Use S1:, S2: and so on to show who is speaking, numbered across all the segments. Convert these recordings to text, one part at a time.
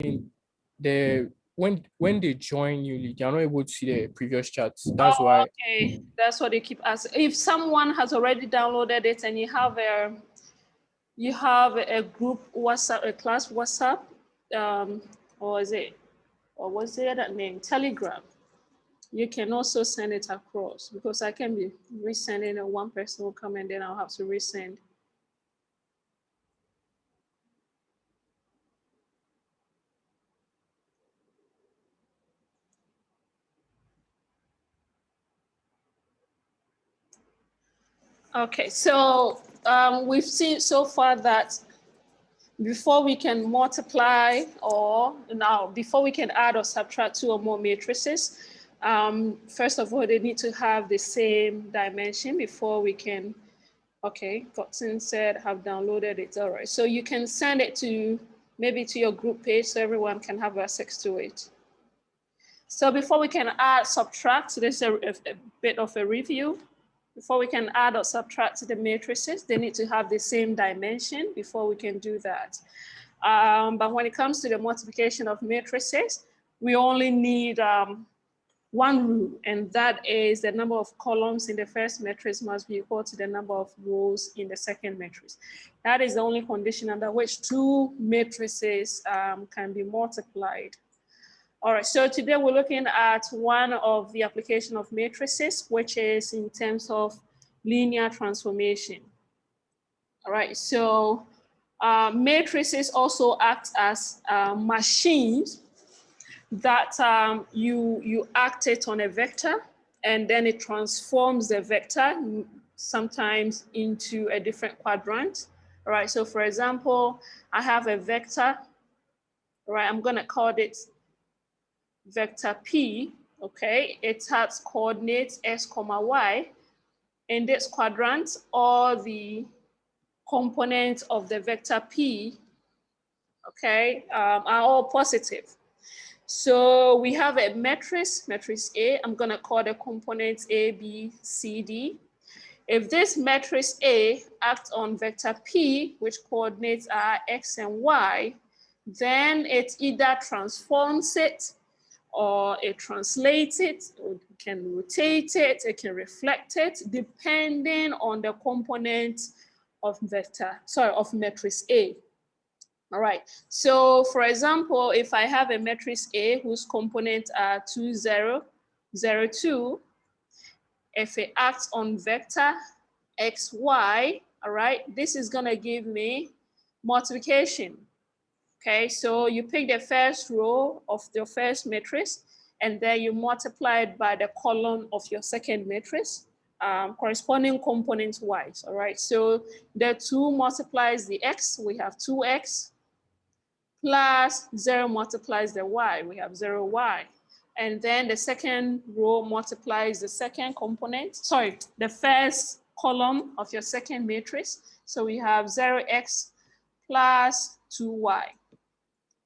S1: when they join newly, they are not able to see the previous charts. That's
S2: Oh,
S1: why.
S2: okay, that's what they keep asking. If someone has already downloaded it and you have a group WhatsApp, a class WhatsApp, or what's the other name? Telegram. You can also send it across, because I can be resending, and one person will come and then I'll have to resend. Okay, so we've seen so far that before we can multiply, or now before we can add or subtract two or more matrices, first of all, they need to have the same dimension before we can. Okay, Cotton said have downloaded it. All right, so you can send it to maybe to your group page so everyone can have access to it. So before we can add, subtract, so there's a bit of a review. Before we can add or subtract the matrices, they need to have the same dimension before we can do that. But when it comes to the multiplication of matrices, we only need one rule, and that is the number of columns in the first matrix must be equal to the number of rows in the second matrix. That is the only condition under which two matrices can be multiplied. All right, so today we're looking at one of the application of matrices, which is in terms of linear transformation. All right, so matrices also act as machines that you act it on a vector, and then it transforms the vector sometimes into a different quadrant. All right, so for example, I have a vector. All right, I'm gonna call it vector P, okay? It has coordinates x, y. In this quadrant, all the components of the vector P, okay, are all positive. So we have a matrix A. I'm gonna call the components A, B, C, D. If this matrix A acts on vector P, which coordinates are x and y, then it either transforms it, or it translates it, or it can rotate it, it can reflect it, depending on the component of matrix A. All right, so for example, if I have a matrix A whose components are 2, 0, 0, 2, if it acts on vector x, y, all right, this is gonna give me multiplication. Okay, so you pick the first row of your first matrix, and then you multiply it by the column of your second matrix, corresponding component wise. All right, so the 2 multiplies the x, we have 2x, plus 0 multiplies the y, we have 0y. And then the second row multiplies the second component, sorry, the first column of your second matrix. So we have 0x plus 2y.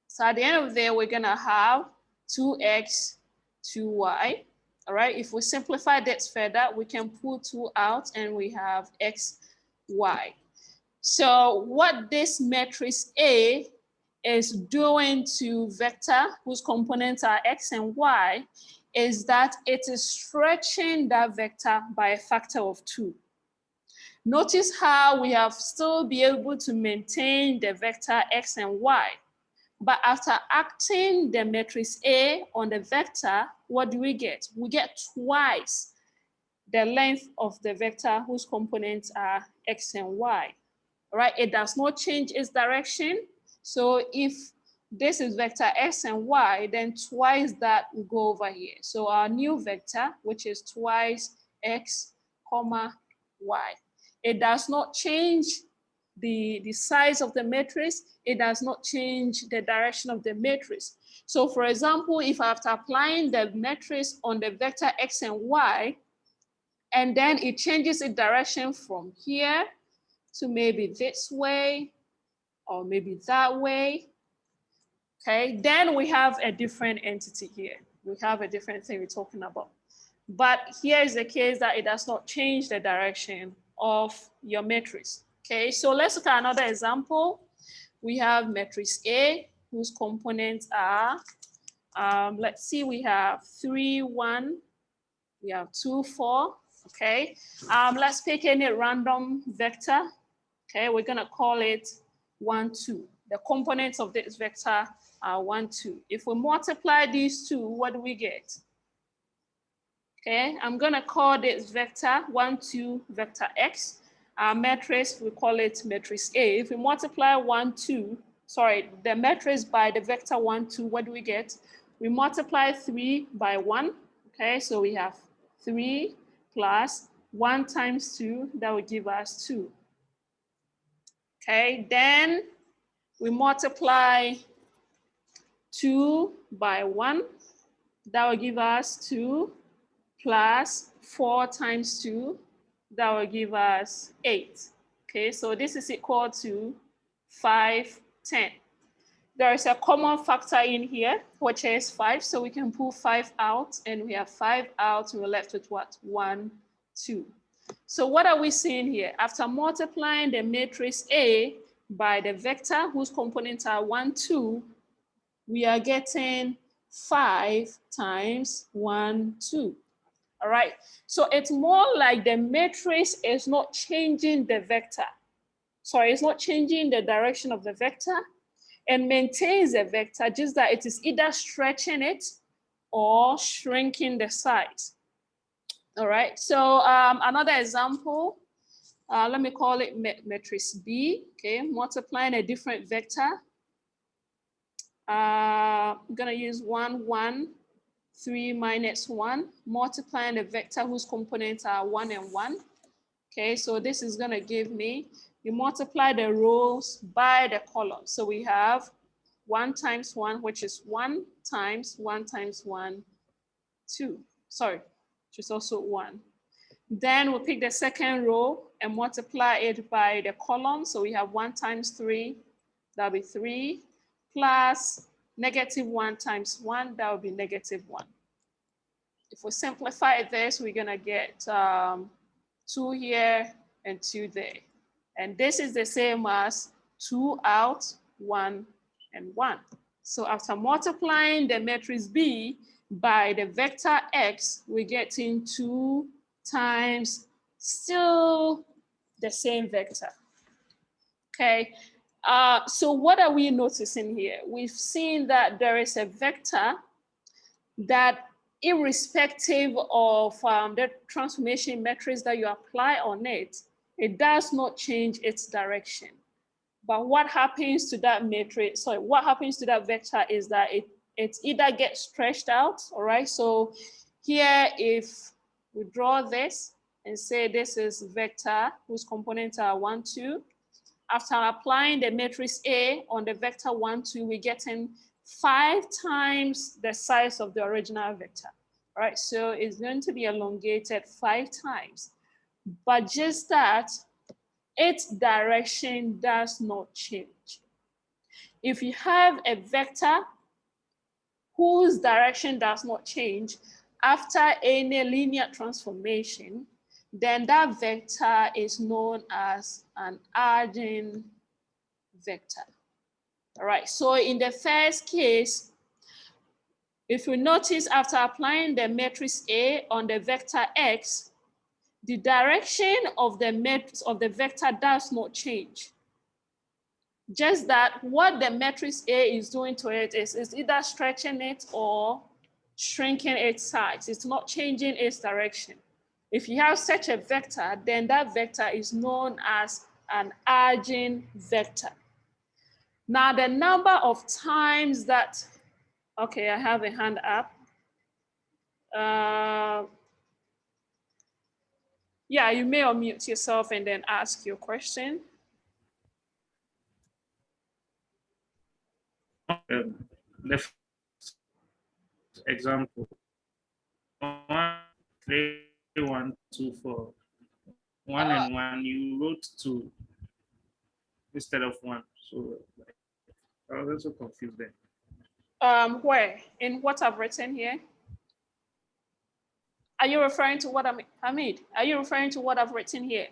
S2: So at the end of the day, we're gonna have 2x, 2y. All right, if we simplify that further, we can pull 2 out and we have x, y. So what this matrix A is doing to vector whose components are x and y is that it is stretching that vector by a factor of 2. Notice how we have still be able to maintain the vector x and y. But after acting the matrix A on the vector, what do we get? We get twice the length of the vector whose components are x and y. All right, it does not change its direction. So if this is vector x and y, then twice that will go over here. So our new vector, which is twice x, comma, y. It does not change the size of the matrix, it does not change the direction of the matrix. So for example, if after applying the matrix on the vector x and y, and then it changes its direction from here to maybe this way, or maybe that way, okay, then we have a different entity here. We have a different thing we're talking about. But here is the case that it does not change the direction of your matrix. Okay, so let's look at another example. We have matrix A, whose components are, let's see, we have 3, 1, we have 2, 4, okay. Let's pick any random vector, okay. We're gonna call it 1, 2. The components of this vector are 1, 2. If we multiply these two, what do we get? Okay, I'm gonna call this vector 1, 2, vector X. Our matrix, we call it matrix A. If we multiply 1, 2, sorry, the matrix by the vector 1, 2, what do we get? We multiply 3 by 1, okay? So we have 3 plus 1 times 2, that will give us 2. Okay, then we multiply 2 by 1, that will give us 2 plus 4 times 2, that will give us 8. Okay, so this is equal to 5, 10. There is a common factor in here, which is 5, so we can pull 5 out, and we have 5 out, and we're left with what? 1, 2. So what are we seeing here? After multiplying the matrix A by the vector whose components are 1, 2, we are getting 5 times 1, 2. All right, so it's more like the matrix is not changing the vector. Sorry, it's not changing the direction of the vector and maintains the vector, just that it is either stretching it or shrinking the size. All right, so another example, let me call it matrix B, okay, multiplying a different vector. I'm gonna use 1, 1, 3 minus 1, multiplying the vector whose components are 1 and 1. Okay, so this is gonna give me, you multiply the rows by the columns. So we have 1 times 1, which is 1 times 1 times 1, 2. Sorry, which is also 1. Then we'll pick the second row and multiply it by the column. So we have 1 times 3, that'll be 3, plus negative 1 times 1, that will be negative 1. If we simplify this, we're gonna get 2 here and 2 there. And this is the same as 2 out, 1, and 1. So after multiplying the matrix B by the vector X, we're getting 2 times still the same vector. Okay, so what are we noticing here? We've seen that there is a vector that, irrespective of the transformation matrix that you apply on it, it does not change its direction. But what happens to that matrix, sorry, what happens to that vector is that it either gets stretched out, all right? So here, if we draw this and say this is vector whose components are 1, 2, after applying the matrix A on the vector 1, 2, we're getting 5 times the size of the original vector, right? So it's going to be elongated 5 times, but just that its direction does not change. If you have a vector whose direction does not change after any linear transformation, then that vector is known as an eigenvector. All right, so in the first case, if you notice, after applying the matrix A on the vector X, the direction of the vector does not change. Just that what the matrix A is doing to it is either stretching it or shrinking its size. It's not changing its direction. If you have such a vector, then that vector is known as an eigenvector. Now, the number of times that, okay, I have a hand up. Yeah, you may unmute yourself and then ask your question.
S3: The example 1, 3, 1, 2, 4. 1 and 1, you wrote 2 instead of 1. So I was also confused there.
S2: Where? In what I've written here? Are you referring to what Hamid? Are you referring to what I've written here?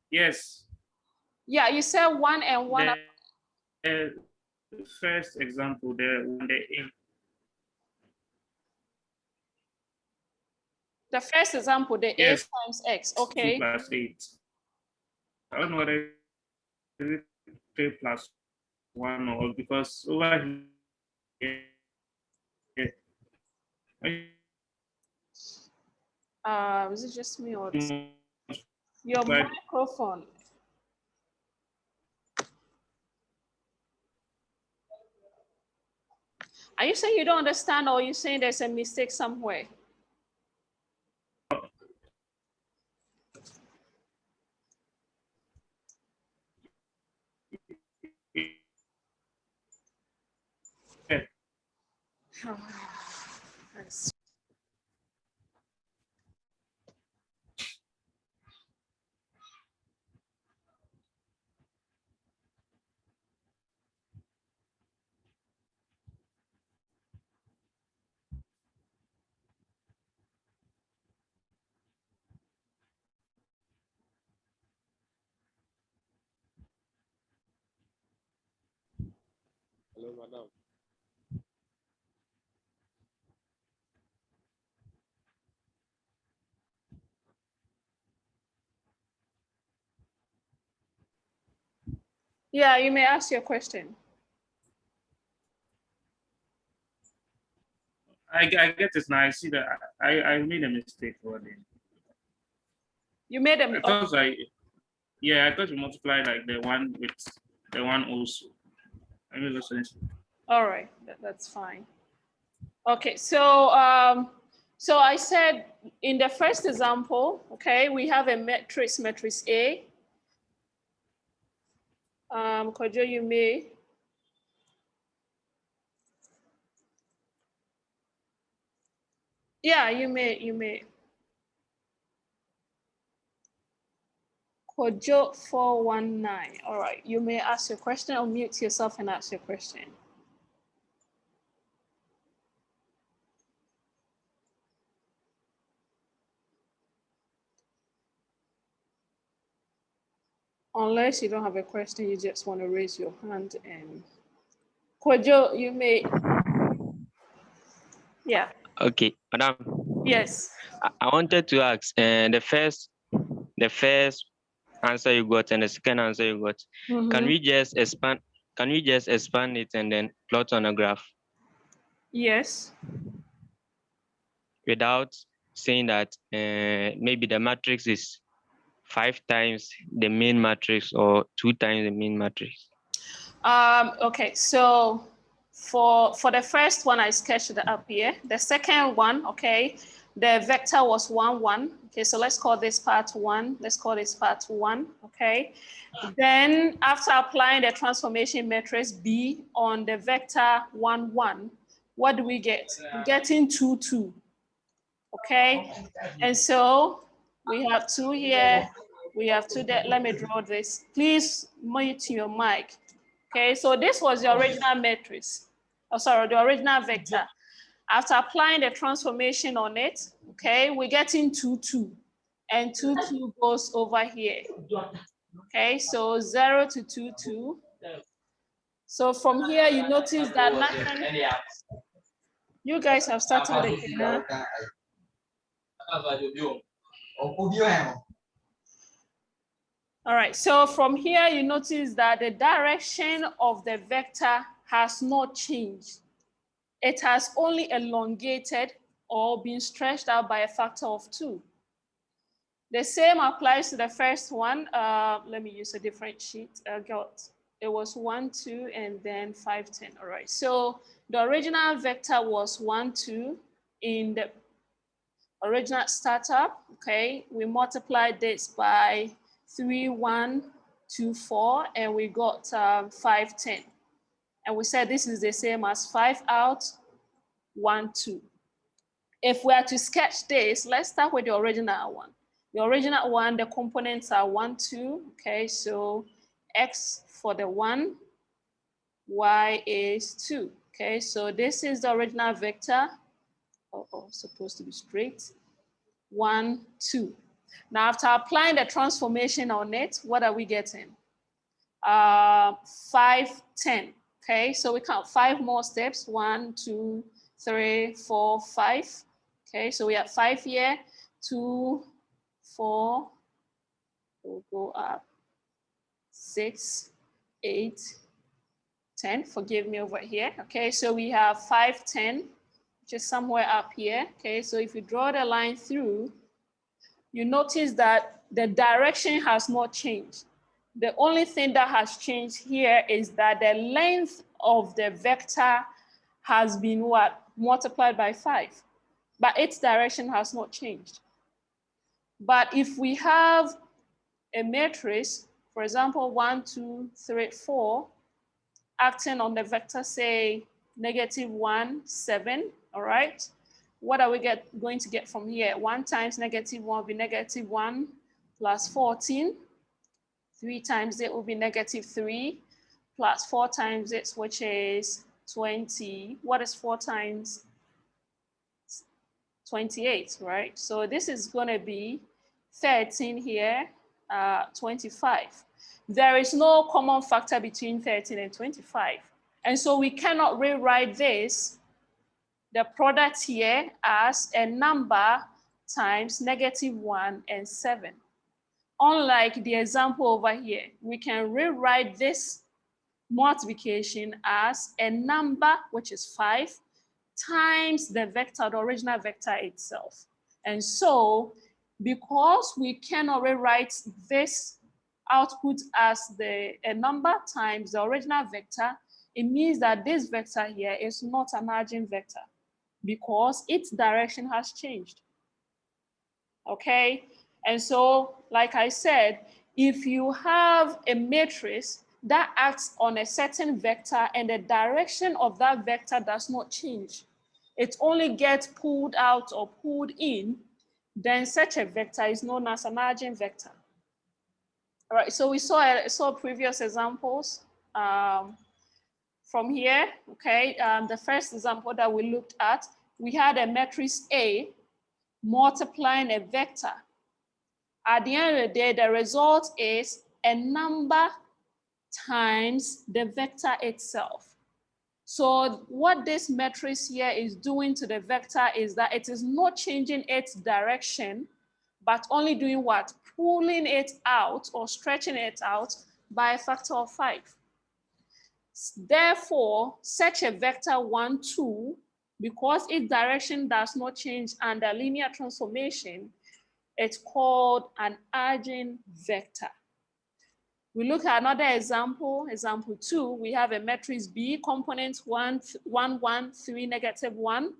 S3: Yes.
S2: Yeah, you said 1 and 1.
S3: first example there, when
S2: The first example, the
S3: yes,
S2: 8 times x.
S3: 2
S2: Okay.
S3: plus 8. I don't know whether it's 3 plus 1 or because over here.
S2: Is it just me or your
S3: But
S2: microphone? Are you saying you don't understand, or are you saying there's a mistake somewhere?
S4: Hello, madam.
S2: Yeah, you may ask your question.
S3: I get this now. I see that I made a mistake over there.
S2: You made a
S3: I thought I thought you multiply like the one with the one also. I mean,
S2: all right, that's fine. Okay, so so I said in the first example, okay, we have a matrix A. Kojo, you may. Yeah, you may. Kojo 419. All right, you may ask your question or mute yourself and ask your question. Unless you don't have a question, you just want to raise your hand and Kojo, you may. Yeah.
S5: Okay, madam.
S2: Yes.
S5: I wanted to ask, the first answer you got and the second answer you got.
S2: Mm-hmm.
S5: Can we just expand? Can we just expand it and then plot on a graph?
S2: Yes.
S5: Without saying that maybe the matrix is 5 times the main matrix or 2 times the main matrix.
S2: Okay, so for the first one, I sketched it up here. The second one, okay, the vector was 1, 1. Okay, so let's call this part 1. Let's call this part 1, okay? Then after applying the transformation matrix B on the vector 1, 1, what do we get? We're getting 2, 2, okay? And so we have 2 here. We have 2 there. Let me draw this. Please mute your mic. Okay, so this was the original matrix. Oh, sorry, the original vector. After applying the transformation on it, okay, we're getting 2, 2. And 2, 2 goes over here. Okay, so 0 to 2, 2. So from here, you notice that nothing. You guys have started again, huh? All right, so from here, you notice that the direction of the vector has not changed. It has only elongated or been stretched out by a factor of 2. The same applies to the first one. Let me use a different sheet. It was 1, 2, and then 5, 10. All right, so the original vector was 1, 2 in the original startup. Okay, we multiplied this by 3, 1, 2, 4, and we got 5, 10. And we said this is the same as 5 out, 1, 2. If we are to sketch this, let's start with the original one. The original one, the components are 1, 2. Okay, so x for the 1, y is 2. Okay, so this is the original vector. Supposed to be straight. 1, 2. Now, after applying the transformation on it, what are we getting? 5, 10. Okay, so we count 5 more steps. 1, 2, 3, 4, 5. Okay, so we have 5 here. 2, 4. We'll go up. 6, 8, 10. Forgive me over here. Okay, so we have 5, 10, which is somewhere up here. Okay, so if you draw the line through, you notice that the direction has not changed. The only thing that has changed here is that the length of the vector has been what? Multiplied by 5. But its direction has not changed. But if we have a matrix, for example, 1, 2, 3, 4, acting on the vector, say, -1, 7, all right? What are we going to get from here? 1 times -1 will be -1 plus 14. 3 times it will be -3 plus 4 times it, which is 20. What is 4 times 28, right? So this is going to be 13 here, 25. There is no common factor between 13 and 25. And so we cannot rewrite this, the product here, as a number times -1 and 7. Unlike the example over here, we can rewrite this multiplication as a number, which is 5, times the vector, the original vector itself. And so, because we cannot rewrite this output as a number times the original vector, it means that this vector here is not an eigenvector because its direction has changed. Okay, and so, like I said, if you have a matrix that acts on a certain vector and the direction of that vector does not change, it only gets pulled out or pulled in, then such a vector is known as an eigenvector. All right, so we saw previous examples from here, okay? The first example that we looked at, we had a matrix A multiplying a vector. At the end of the day, the result is a number times the vector itself. So what this matrix here is doing to the vector is that it is not changing its direction, but only doing what? Pulling it out or stretching it out by a factor of 5. Therefore, such a vector 1, 2, because its direction does not change under linear transformation, it's called an eigenvector. We look at another example, example 2. We have a matrix B, components 1, 1, 1, 3, -1,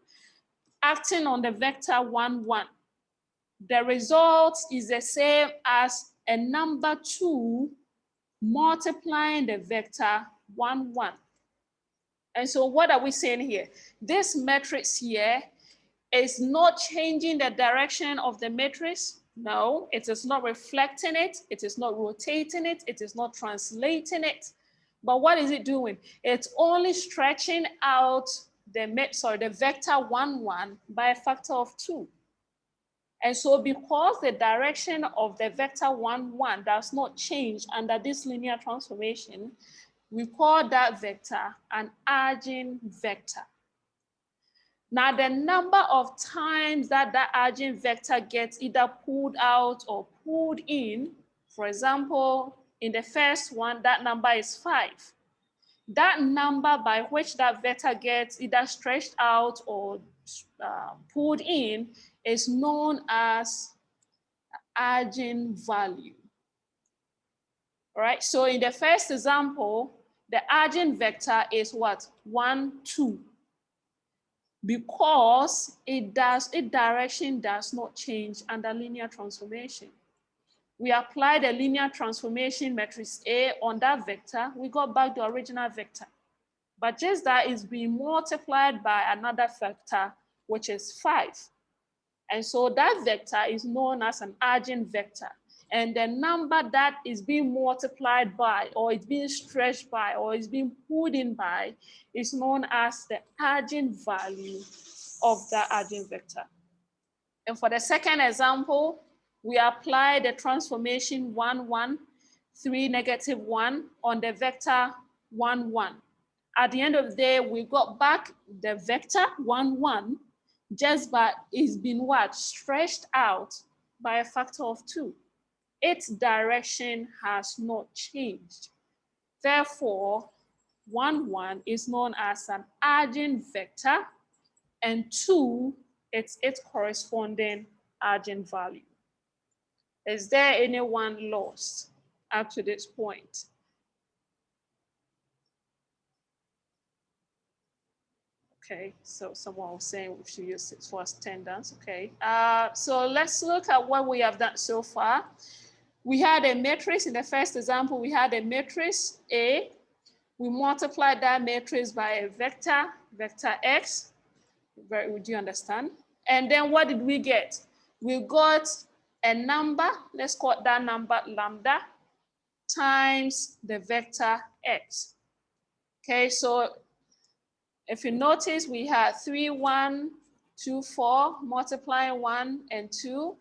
S2: acting on the vector 1, 1. The result is the same as a number 2 multiplying the vector 1, 1. And so what are we saying here? This matrix here is not changing the direction of the matrix. No, it is not reflecting it. It is not rotating it. It is not translating it. But what is it doing? It's only stretching out the vector 1, 1 by a factor of 2. And so because the direction of the vector 1, 1 does not change under this linear transformation, we call that vector an eigenvector. Now, the number of times that eigenvector gets either pulled out or pulled in, for example, in the first one, that number is 5. That number by which that vector gets either stretched out or pulled in is known as eigenvalue. All right, so in the first example, the eigenvector is what? 1, 2. Because its direction does not change under linear transformation. We apply the linear transformation matrix A on that vector, we got back the original vector. But just that is being multiplied by another vector, which is 5. And so that vector is known as an eigenvector. And the number that is being multiplied by, or is being stretched by, or is being pulled in by, is known as the eigenvalue of the eigenvector. And for the second example, we apply the transformation 1, 1 3, -1 on the vector 1, 1. At the end of the day, we got back the vector 1, 1, just but it's been what? Stretched out by a factor of 2. Its direction has not changed. Therefore, 1, 1 is known as an eigenvector, and 2, it's its corresponding eigenvalue. Is there anyone lost up to this point? Okay, so someone was saying we should use 6 for attendance. Okay, so let's look at what we have done so far. We had a matrix. In the first example, we had a matrix A. We multiplied that matrix by a vector, vector X. Would you understand? And then what did we get? We got a number, let's call that number lambda, times the vector X. Okay, so if you notice, we had 3, 1, 2, 4, multiplying 1 and 2,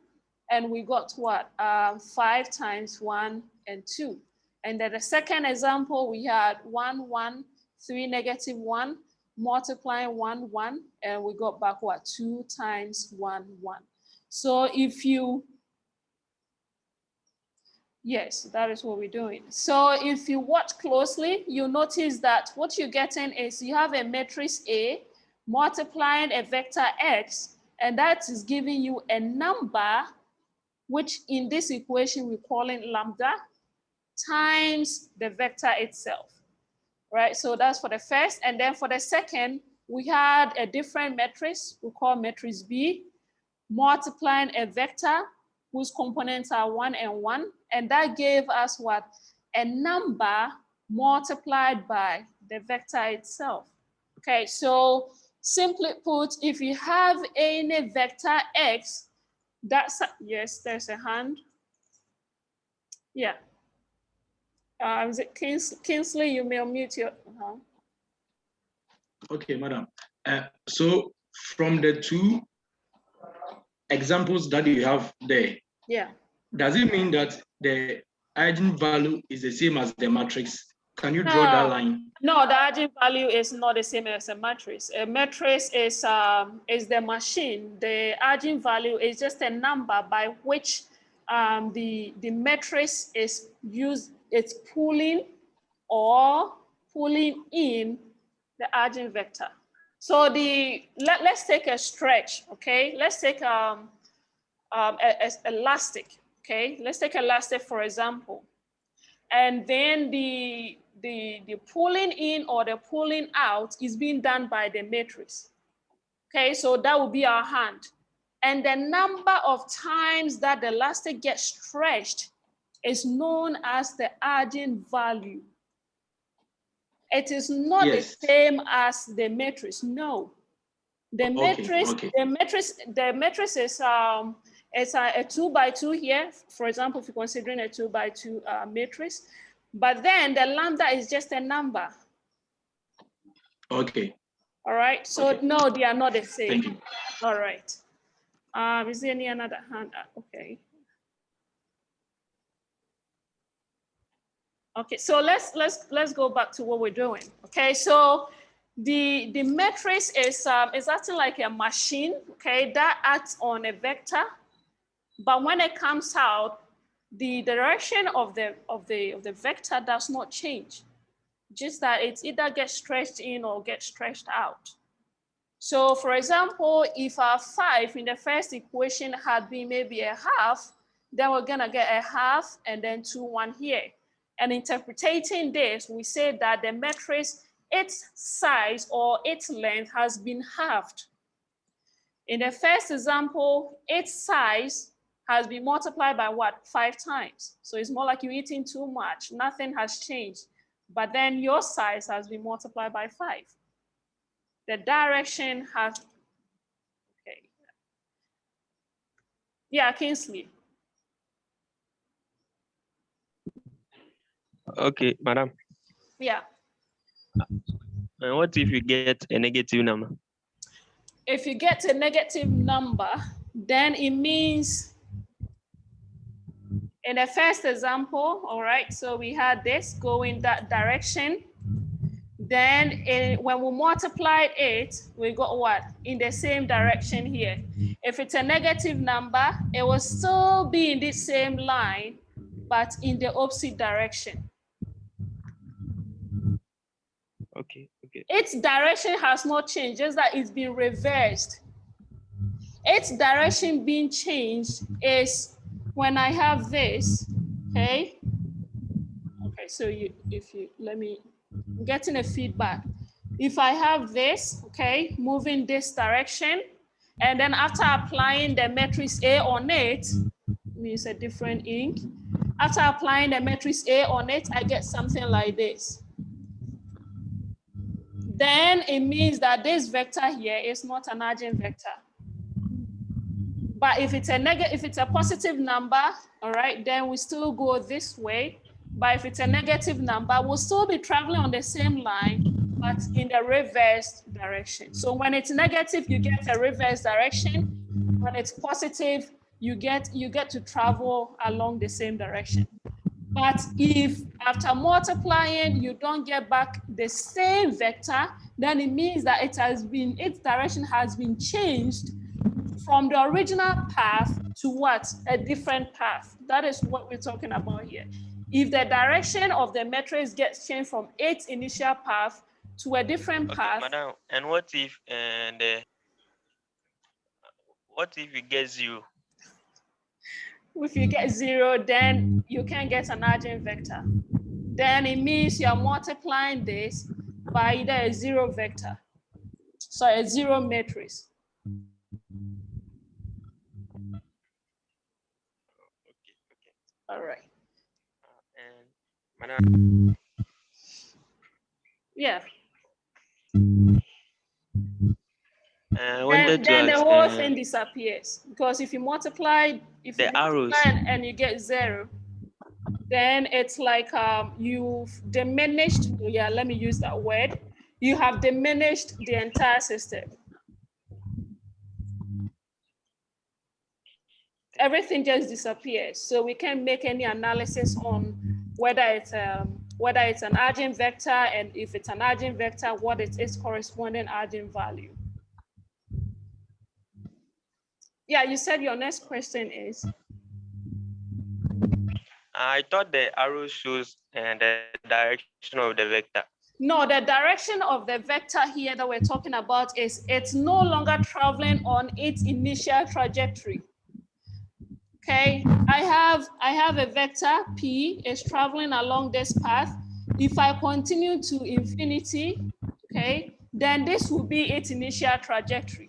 S2: and we got what? 5 times 1 and 2. And then the second example, we had 1, 1, 3, -1, multiplying 1, 1, and we got back what? 2 times 1, 1. So if you, yes, that is what we're doing. So if you watch closely, you'll notice that what you're getting is you have a matrix A multiplying a vector X, and that is giving you a number, which in this equation we're calling lambda, times the vector itself, right? So that's for the first. And then for the second, we had a different matrix we call matrix B, multiplying a vector whose components are 1 and 1. And that gave us what? A number multiplied by the vector itself. Okay, so simply put, if you have any vector X, that's, yes, there's a hand. Yeah. Is it Kingsley? You may unmute your.
S4: Okay, madam. So from the 2 examples that you have there,
S2: yeah,
S4: does it mean that the eigenvalue is the same as the matrix? Can you draw that line?
S2: No, the eigenvalue is not the same as a matrix. A matrix is the machine. The eigenvalue is just a number by which the matrix is used. It's pulling or pulling in the eigenvector. So let's take a stretch, okay? Let's take elastic, okay? Let's take elastic for example. And then the pulling in or the pulling out is being done by the matrix. Okay, so that will be our hand. And the number of times that the elastic gets stretched is known as the eigenvalue. It is not the same as the matrix. No, the matrix, the matrix is it's a 2 by 2 here. For example, if you're considering a 2 by 2 matrix, but then the lambda is just a number.
S4: Okay.
S2: All right. So okay. No, they are not the same.
S4: Thank you.
S2: All right. Is there any another hand? Okay. Okay, so let's go back to what we're doing. Okay, so the matrix is acting like a machine. Okay, that acts on a vector, but when it comes out, the direction of the vector does not change. Just that it's either gets stretched in or gets stretched out. So, for example, if our 5 in the first equation had been maybe a half, then we're gonna get a half and then 2, 1 here. And interpreting this, we say that the matrix, its size or its length has been halved. In the first example, its size has been multiplied by what? 5 times. So it's more like you're eating too much. Nothing has changed. But then your size has been multiplied by 5. The direction has, okay. Yeah, Kingsley.
S5: Okay, madam.
S2: Yeah.
S5: And what if you get a negative number?
S2: If you get a negative number, then it means In the first example, all right, so we had this go in that direction. Then when we multiplied it, we got what? In the same direction here. If it's a negative number, it will still be in this same line, but in the opposite direction.
S5: Okay.
S2: Its direction has not changed, just that it's been reversed. Its direction being changed is when I have this, okay? Okay, so let me, I'm getting a feedback. If I have this, okay, moving this direction, and then after applying the matrix A on it, means a different ink. After applying the matrix A on it, I get something like this. Then it means that this vector here is not an eigenvector. But if it's a positive number, all right, then we still go this way. But if it's a negative number, we'll still be traveling on the same line, but in the reverse direction. So when it's negative, you get a reverse direction. When it's positive, you get to travel along the same direction. But if after multiplying, you don't get back the same vector, then it means that its direction has been changed from the original path to what? A different path. That is what we're talking about here. If the direction of the matrix gets changed from its initial path to a different path.
S5: Madam, and what if you get 0?
S2: If you get 0, then you can get an eigenvector. Then it means you're multiplying this by either a 0 vector, so a 0 matrix. All right.
S5: And Madam,
S2: Yeah.
S5: Then
S2: the whole thing disappears, because if you multiply,
S5: arrows
S2: and you get 0, then it's like you've diminished. Yeah, let me use that word. You have diminished the entire system. Everything just disappears. So we can't make any analysis on whether it's an eigenvector, and if it's an eigenvector, what is its corresponding eigenvalue. Yeah, you said your next question is?
S5: I thought the arrow shows the direction of the vector.
S2: No, the direction of the vector here that we're talking about is it's no longer traveling on its initial trajectory. Okay, I have a vector P is traveling along this path. If I continue to infinity, okay, then this will be its initial trajectory.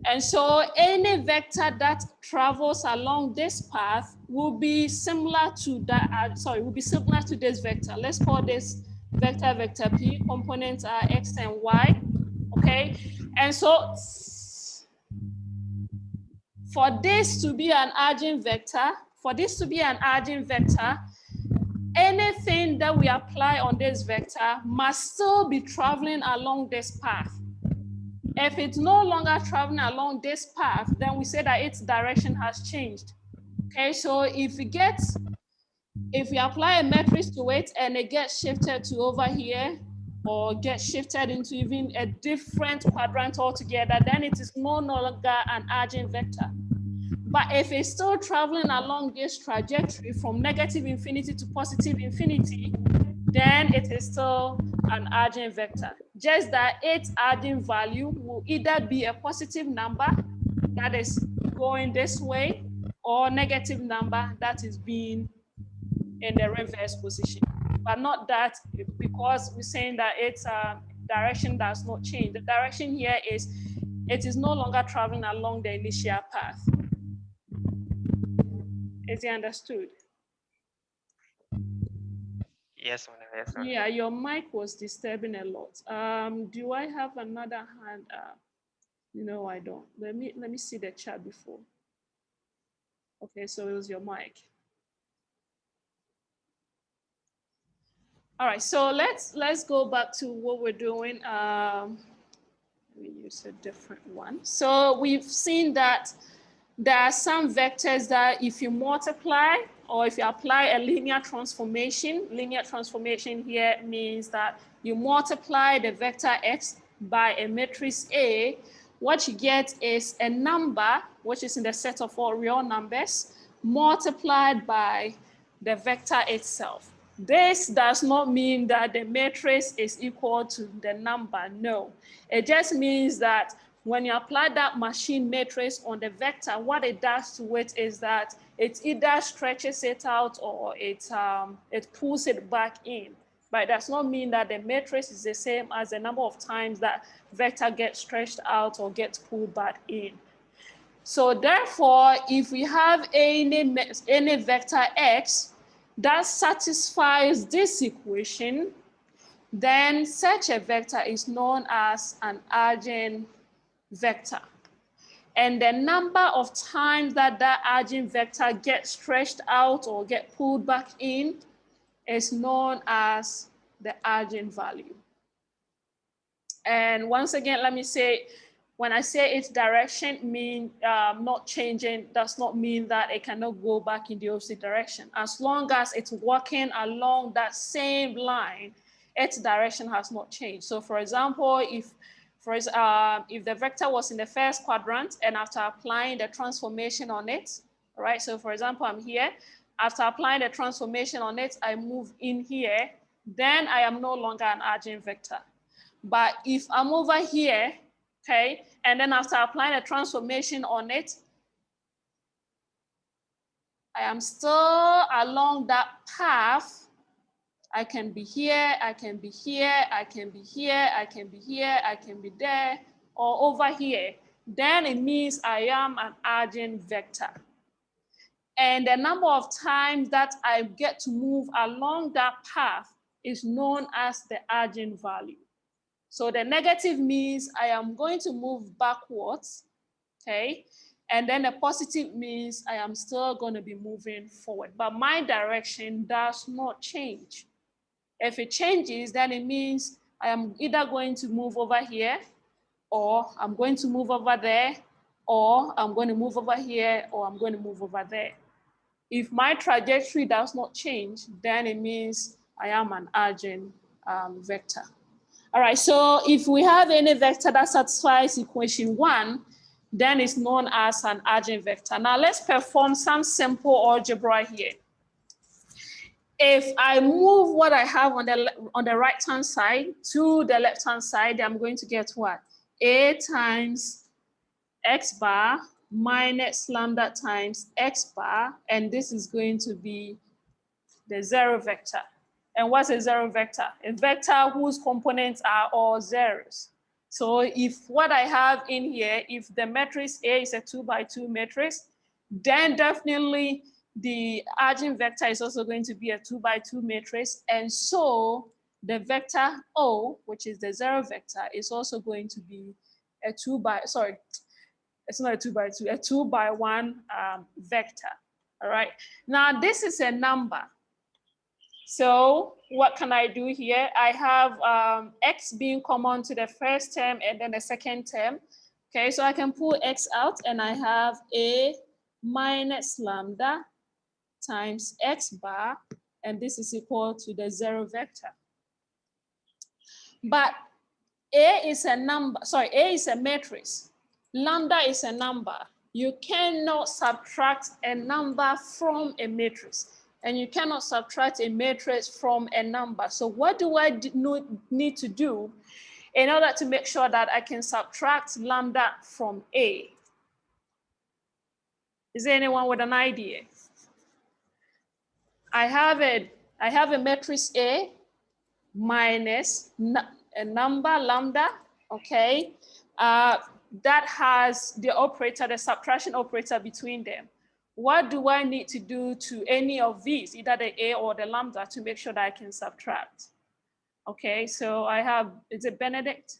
S2: And so any vector that travels along this path will be similar to that, will be similar to this vector. Let's call this vector P. Components are X and Y, okay? And so for this to be an eigenvector, anything that we apply on this vector must still be traveling along this path. If it's no longer traveling along this path, then we say that its direction has changed. Okay, so if we apply a matrix to it and it gets shifted to over here, or gets shifted into even a different quadrant altogether, then it is no longer an eigenvector. But if it's still traveling along this trajectory from negative infinity to positive infinity, then it is still an eigenvector. Just that its eigenvalue will either be a positive number that is going this way, or negative number that is being in the reverse position. But not that, because we're saying that its direction does not change. The direction here is, it is no longer traveling along the initial path. Is it understood?
S5: Yes, madam. Yes, madam.
S2: Yeah, your mic was disturbing a lot. Do I have another hand up? No, I don't. Let me see the chat before. Okay, so it was your mic. All right, so let's go back to what we're doing. Let me use a different one. So we've seen that there are some vectors that if you multiply, or if you apply a linear transformation here means that you multiply the vector x by a matrix A, what you get is a number, which is in the set of all real numbers, multiplied by the vector itself. This does not mean that the matrix is equal to the number, no. It just means that when you apply that machine matrix on the vector, what it does to it is that it either stretches it out or it pulls it back in. But it does not mean that the matrix is the same as the number of times that vector gets stretched out or gets pulled back in. So therefore, if we have any vector x that satisfies this equation, then such a vector is known as an eigenvector. And the number of times that that eigenvector gets stretched out or get pulled back in is known as the eigenvalue. And once again, let me say, when I say its direction mean not changing, does not mean that it cannot go back in the opposite direction. As long as it's walking along that same line, its direction has not changed. So for example, if the vector was in the first quadrant and after applying the transformation on it, all right? So for example, I'm here. After applying the transformation on it, I move in here, then I am no longer an eigenvector. But if I'm over here, okay, and then after applying a transformation on it, I am still along that path. I can be here, I can be here, I can be here, I can be here, I can be there, or over here. Then it means I am an eigenvector. And the number of times that I get to move along that path is known as the eigenvalue. So the negative means I am going to move backwards, okay? And then the positive means I am still going to be moving forward. But my direction does not change. If it changes, then it means I am either going to move over here, or I'm going to move over there, or I'm going to move over here, or I'm going to move over there. If my trajectory does not change, then it means I am an eigenvector. All right, so if we have any vector that satisfies equation 1, then it's known as an eigenvector. Now let's perform some simple algebra here. If I move what I have on the right-hand side to the left-hand side, I'm going to get what? A times x bar minus lambda times x bar, and this is going to be the zero vector. And what's a zero vector? A vector whose components are all zeros. So if what I have in here, if the matrix A is a 2 by 2 matrix, then definitely the eigenvector is also going to be a 2 by 2 matrix. And so the vector O, which is the zero vector, is also going to be a 2 by 1 vector. All right. Now this is a number. So what can I do here? I have x being common to the first term and then the second term. Okay, so I can pull x out and I have a minus lambda times x bar, and this is equal to the zero vector. But A is a number, sorry, A is a matrix. Lambda is a number. You cannot subtract a number from a matrix. And you cannot subtract a matrix from a number. So what do I need to do in order to make sure that I can subtract lambda from A? Is there anyone with an idea? I have a matrix A minus a number lambda, okay? That has the operator, the subtraction operator between them. What do I need to do to any of these, either the A or the lambda, to make sure that I can subtract? Okay, so I have, is it Benedict?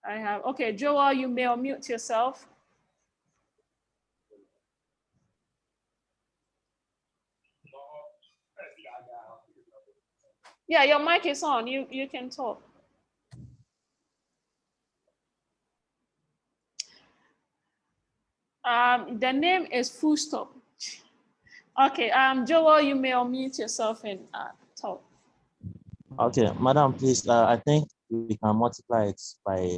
S2: I have, okay, Joel, you may unmute yourself. Yeah, your mic is on, you can talk. The name is full stop. Okay, Joel, you may unmute yourself and talk.
S6: Okay, madam, please, I think we can multiply it by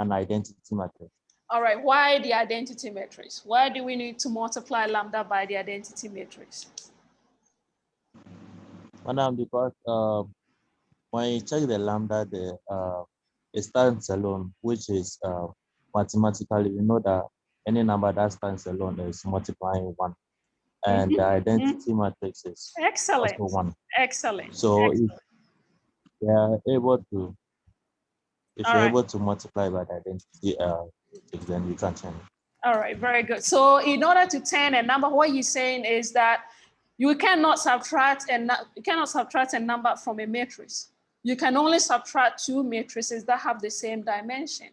S6: an identity matrix.
S2: All right, why the identity matrix? Why do we need to multiply lambda by the identity matrix?
S6: Madam, because when you check the lambda, it stands alone, which is mathematically, you know that any number that stands alone is multiplying 1. And the identity matrix is
S2: Excellent.
S6: also 1.
S2: Excellent.
S6: So
S2: Excellent.
S6: if they are able to, if
S2: All
S6: you're
S2: right.
S6: able to multiply by the identity matrix, then you can change it.
S2: All right, very good. So in order to turn a number, what you're saying is that you cannot subtract a number from a matrix. You can only subtract two matrices that have the same dimension.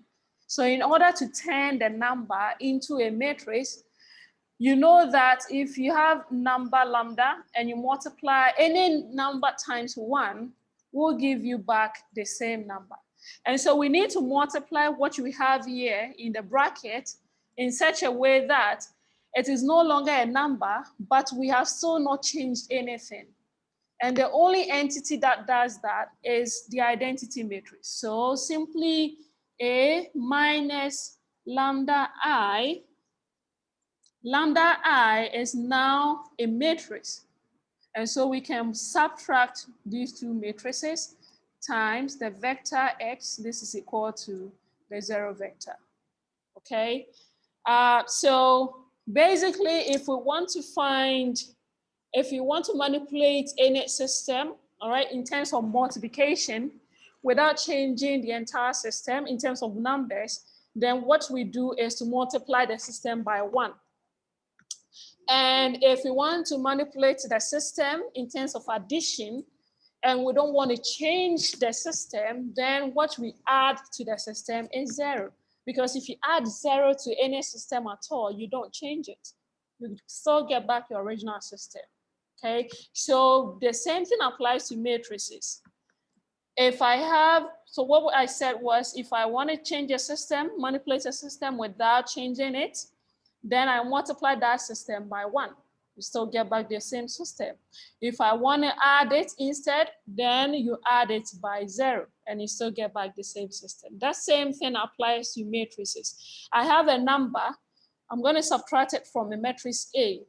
S2: So in order to turn the number into a matrix, you know that if you have number lambda and you multiply any number times 1, will give you back the same number. And so we need to multiply what we have here in the bracket in such a way that it is no longer a number, but we have still not changed anything. And the only entity that does that is the identity matrix. So simply A minus lambda I. Lambda I is now a matrix. And so we can subtract these two matrices times the vector x. This is equal to the 0 vector. Okay. So basically, if we want to manipulate any system, all right, in terms of multiplication, without changing the entire system in terms of numbers, then what we do is to multiply the system by 1. And if we want to manipulate the system in terms of addition, and we don't want to change the system, then what we add to the system is 0. Because if you add 0 to any system at all, you don't change it. You still get back your original system, okay? So the same thing applies to matrices. So what I said was, if I want to change a system, manipulate a system without changing it, then I multiply that system by 1. You still get back the same system. If I want to add it instead, then you add it by 0 and you still get back the same system. That same thing applies to matrices. I have a number, I'm going to subtract it from a matrix A.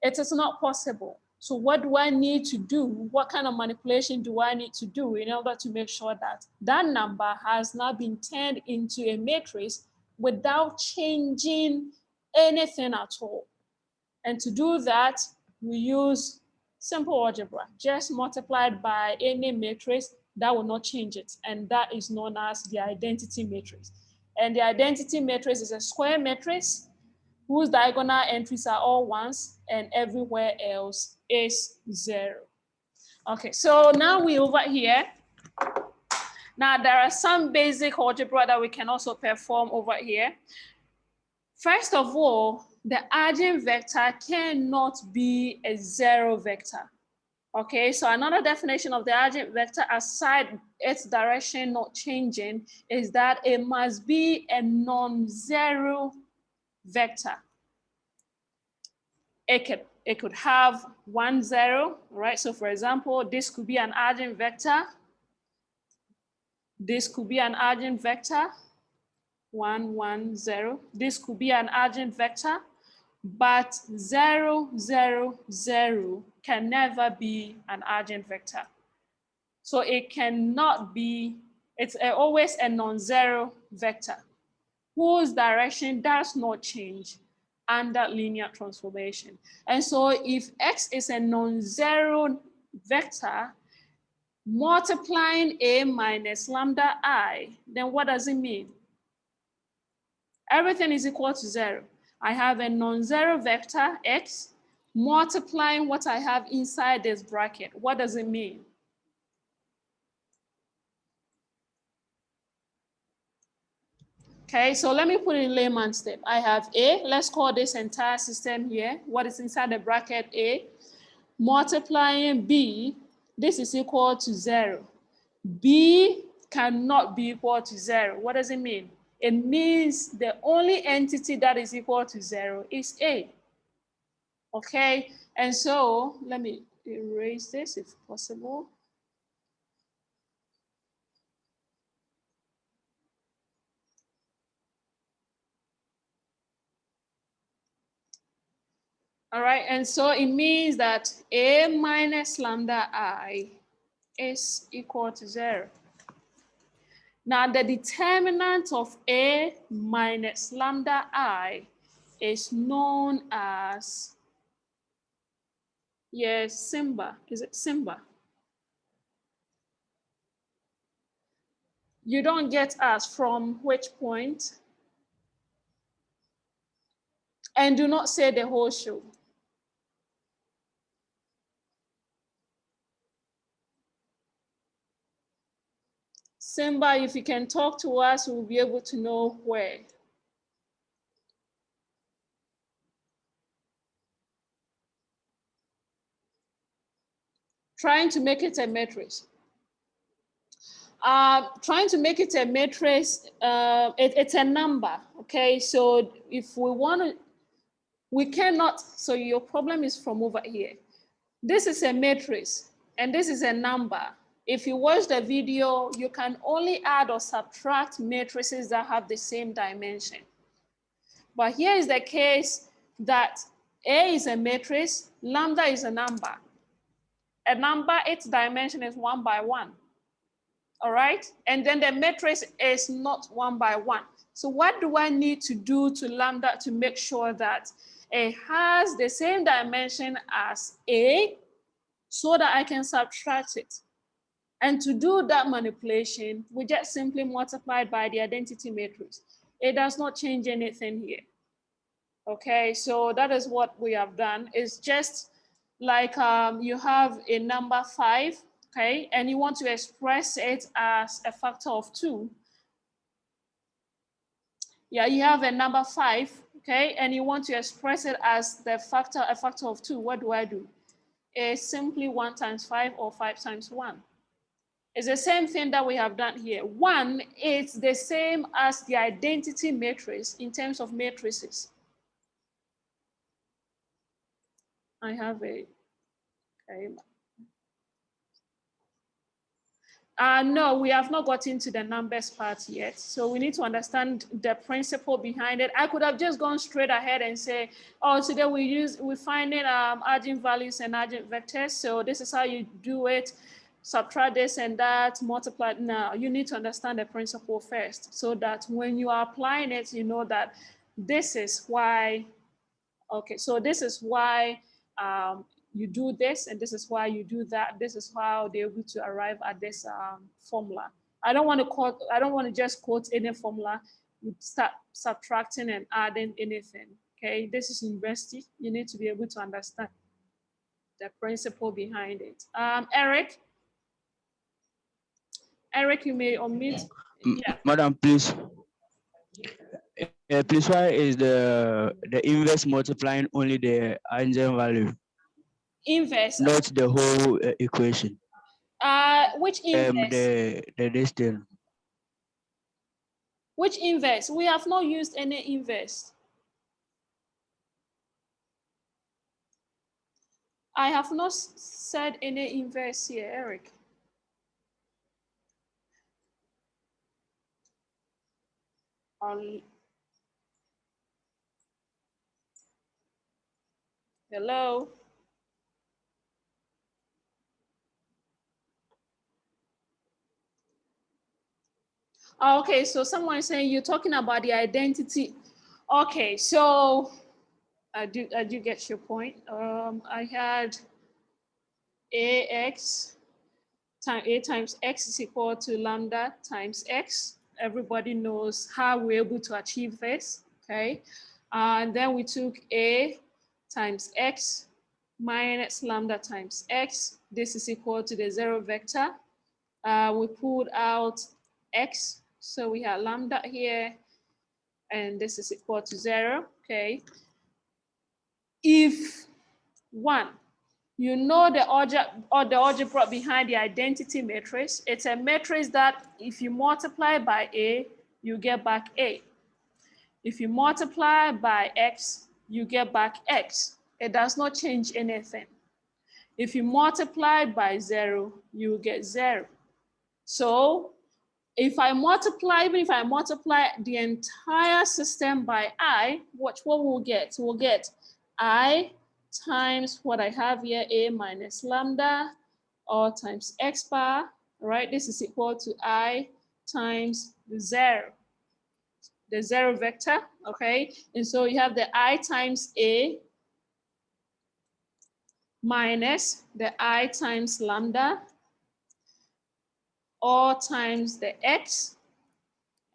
S2: It is not possible. So what do I need to do? What kind of manipulation do I need to do in order to make sure that that number has not been turned into a matrix without changing anything at all? And to do that, we use simple algebra, just multiplied by any matrix that will not change it. And that is known as the identity matrix. And the identity matrix is a square matrix whose diagonal entries are all 1s and everywhere else is 0. Okay, so now we're over here. Now there are some basic algebra that we can also perform over here. First of all, the eigenvector cannot be a 0 vector. Okay, so another definition of the eigenvector, aside its direction not changing, is that it must be a non-zero vector. It could have 1, 0, right? So for example, this could be an eigenvector. This could be an eigenvector. 1, 1, 0. This could be an eigenvector, but 0, 0, 0 can never be an eigenvector. So it cannot be, it's always a non-zero vector whose direction does not change under linear transformation. And so if x is a non-zero vector, multiplying a minus lambda I, then what does it mean? Everything is equal to 0. I have a non-zero vector, x, multiplying what I have inside this bracket. What does it mean? Okay, so let me put it in layman's terms. I have A, let's call this entire system here. What is inside the bracket A? Multiplying B, this is equal to 0. B cannot be equal to 0. What does it mean? it means the only entity that is equal to 0 is A. Okay, and so let me erase this if possible. All right, and so it means that A minus lambda I is equal to 0. Now the determinant of A minus lambda I is known as, yes, Simba. Is it Simba? You don't get us from which point? And do not say the whole show. Simba, if you can talk to us, we'll be able to know where. Trying to make it a matrix. Trying to make it a matrix, it's a number, okay? So if we want to, we cannot, so your problem is from over here. This is a matrix, and this is a number. If you watch the video, you can only add or subtract matrices that have the same dimension. But here is the case that A is a matrix, lambda is a number. A number, its dimension is 1 by 1. All right, and then the matrix is not 1 by 1. So what do I need to do to lambda to make sure that it has the same dimension as A so that I can subtract it? And to do that manipulation, we just simply multiply it by the identity matrix. It does not change anything here. Okay, so that is what we have done. It's just like you have a number 5, okay, and you want to express it as a factor of 2. Yeah, you have a number 5, okay, and you want to express it as a factor of 2. What do? It's simply 1 times 5 or 5 times 1. It's the same thing that we have done here. 1 is the same as the identity matrix in terms of matrices. I have a, okay. No, we have not gotten to the numbers part yet. So we need to understand the principle behind it. I could have just gone straight ahead and say, oh, today we're finding eigenvalues and eigenvectors. So this is how you do it. Subtract this and that, multiply. Now you need to understand the principle first so that when you are applying it, you know that this is why, okay, so this is why you do this, and this is why you do that. This is how they're able to arrive at this formula. I don't want to just quote any formula. You start subtracting and adding anything. Okay, this is university. You need to be able to understand the principle behind it. Eric, you may omit. Yeah.
S7: Madam, please. Please, why is the inverse multiplying only the eigenvalue?
S2: Inverse.
S7: Not the whole equation.
S2: Which inverse?
S7: The distance.
S2: Which inverse? We have not used any inverse. I have not said any inverse here, Eric. Hello. Okay, so someone is saying you're talking about the identity. Okay, so I do get your point. I had ax times a times x is equal to lambda times x. Everybody knows how we're able to achieve this, okay? And then we took a times x minus lambda times x. This is equal to the 0 vector. We pulled out x, so we have lambda here, and this is equal to 0, okay? If 1, you know the algebra behind the identity matrix. It's a matrix that if you multiply by A, you get back A. If you multiply by X, you get back X. It does not change anything. If you multiply by 0, you get 0. So if I multiply, even if I multiply the entire system by I, what we'll get? We'll get I times what I have here, A minus lambda, or times X bar, right? This is equal to I times the 0 vector, okay? And so you have the I times A minus the I times lambda, or times the X,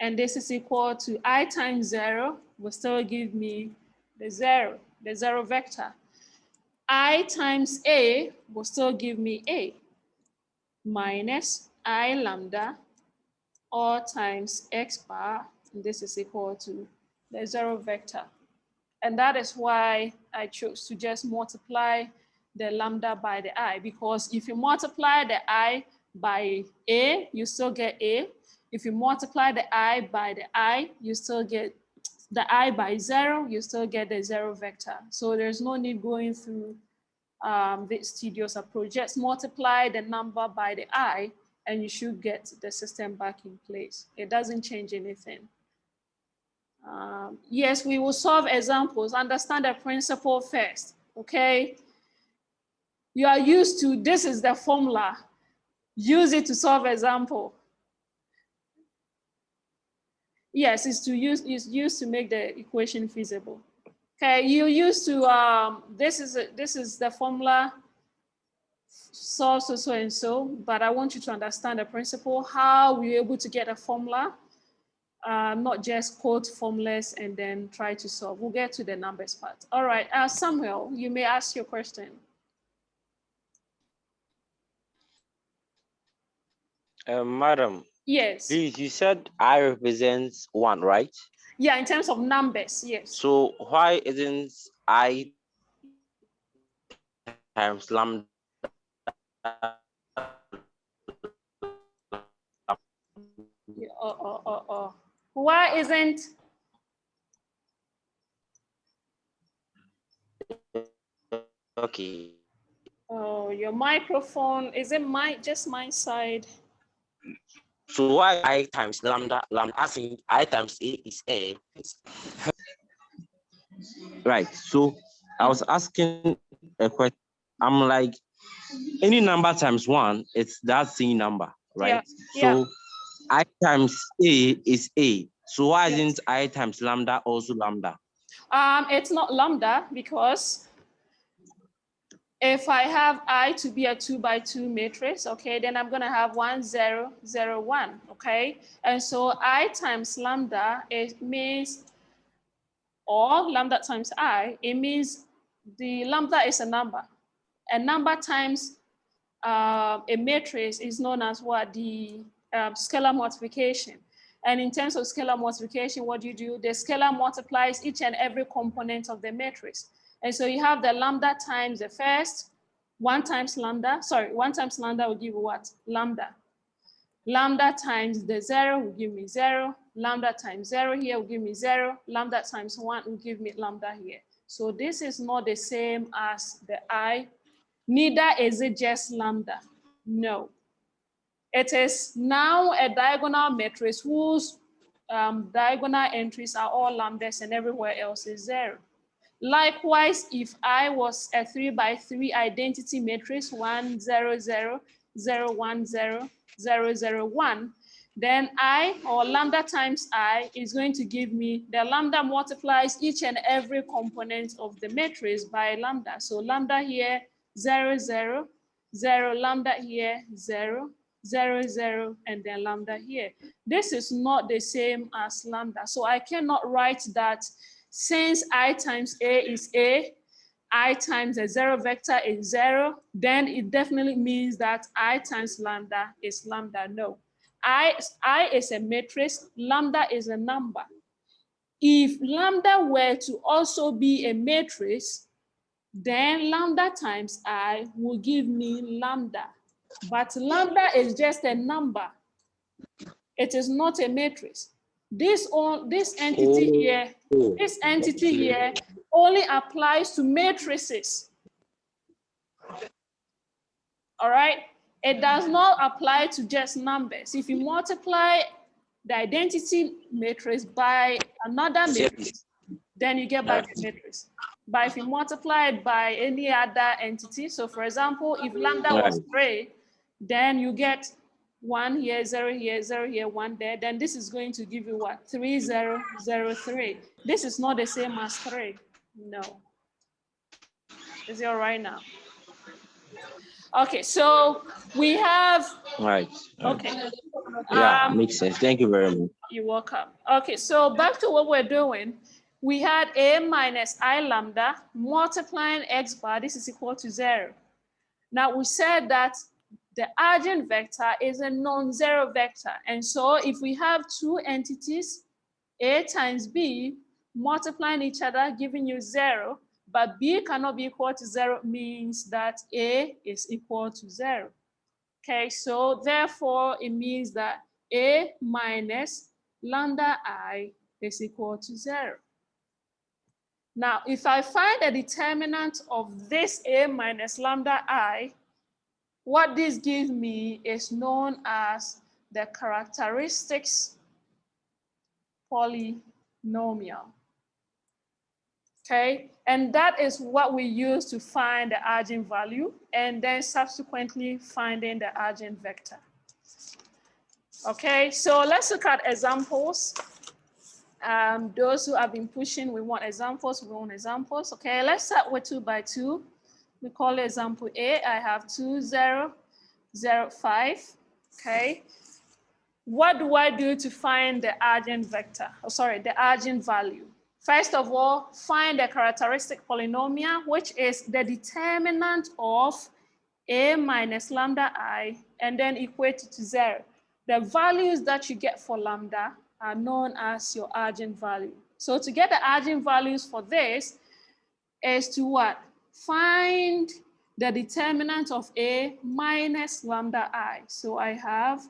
S2: and this is equal to I times 0 will still give me the 0 vector. I times A will still give me A minus I lambda, or times X bar, and this is equal to the 0 vector. And that is why I chose to just multiply the lambda by the I, because if you multiply the I by A, you still get A. If you multiply the I by the I, you still get the I by 0, you still get the 0 vector. So there's no need going through this tedious approach. Just multiply the number by the I, and you should get the system back in place. It doesn't change anything. Yes, we will solve examples. Understand the principle first, okay? You are used to, this is the formula. Use it to solve example. Yes, it's used to make the equation feasible. Okay, you used to, this is the formula, solve so and so, but I want you to understand the principle, how we're able to get a formula, not just quote formulas and then try to solve. We'll get to the numbers part. All right, Samuel, you may ask your question.
S8: Madam.
S2: Yes.
S8: Please, you said I represents 1, right?
S2: Yeah, in terms of numbers, yes.
S8: So why isn't I times lambda?
S2: Why isn't?
S8: Okay.
S2: Oh, your microphone, is it just my side?
S8: So why I times lambda? I think I times A is A. Right. So I was asking a question. I'm like, any number times 1, it's that same number, right?
S2: Yeah.
S8: So I times A is A. So why isn't I times lambda also lambda?
S2: It's not lambda because if I have I to be a 2 by 2 matrix, okay, then I'm gonna have 1, 0, 0, 1, okay? And so I times lambda, it means, or lambda times I, it means the lambda is a number. A number times a matrix is known as what? The scalar multiplication. And in terms of scalar multiplication, what do you do? The scalar multiplies each and every component of the matrix. And so you have the lambda times the first, 1 times lambda will give you what? Lambda. Lambda times the 0 will give me 0. Lambda times 0 here will give me 0. Lambda times 1 will give me lambda here. So this is not the same as the I. Neither is it just lambda. No. It is now a diagonal matrix whose diagonal entries are all lambdas and everywhere else is 0. Likewise, if I was a 3 by 3 identity matrix, 1, 0, 0, 0, 1, 0, 0, 0, 1, then I, or lambda times I, is going to give me, the lambda multiplies each and every component of the matrix by lambda. So lambda here, 0, 0, 0, lambda here, 0, 0, 0, and then lambda here. This is not the same as lambda. So I cannot write that since I times A is A, I times a 0 vector is 0, then it definitely means that I times lambda is lambda. No. I is a matrix, lambda is a number. If lambda were to also be a matrix, then lambda times I will give me lambda. But lambda is just a number. It is not a matrix. this entity here, this entity here only applies to matrices. All right, it does not apply to just numbers. If you multiply the identity matrix by another matrix, then you get back the matrix. But if you multiply it by any other entity, so for example, if lambda was 3, then you get 1 here, 0 here, 0 here, 1 there, then this is going to give you what? 3, 0, 0, 3. This is not the same as 3. No. Is it all right now? Okay, so we have.
S8: Right.
S2: Okay.
S8: Yeah, makes sense. Thank you very much.
S2: You're welcome. Okay, so back to what we're doing. We had a minus I lambda multiplying x bar. This is equal to 0. Now we said that the eigenvector is a non-zero vector. And so if we have two entities, A times B, multiplying each other, giving you 0, but B cannot be equal to 0 means that A is equal to 0. Okay, so therefore it means that A minus lambda I is equal to 0. Now, if I find the determinant of this A minus lambda I, what this gives me is known as the characteristics polynomial. Okay, and that is what we use to find the eigenvalue and then subsequently finding the eigenvector. Okay, so let's look at examples. Those who have been pushing, we want examples, Okay, let's start with 2 by 2. We call it example A. I have 2, 0, 0, 5. Okay. What do I do to find the eigenvector? Oh, sorry, the eigenvalue. First of all, find the characteristic polynomial, which is the determinant of A minus lambda I, and then equate it to 0. The values that you get for lambda are known as your eigenvalue. So to get the eigenvalues for this is to what? Find the determinant of A minus lambda I. So I have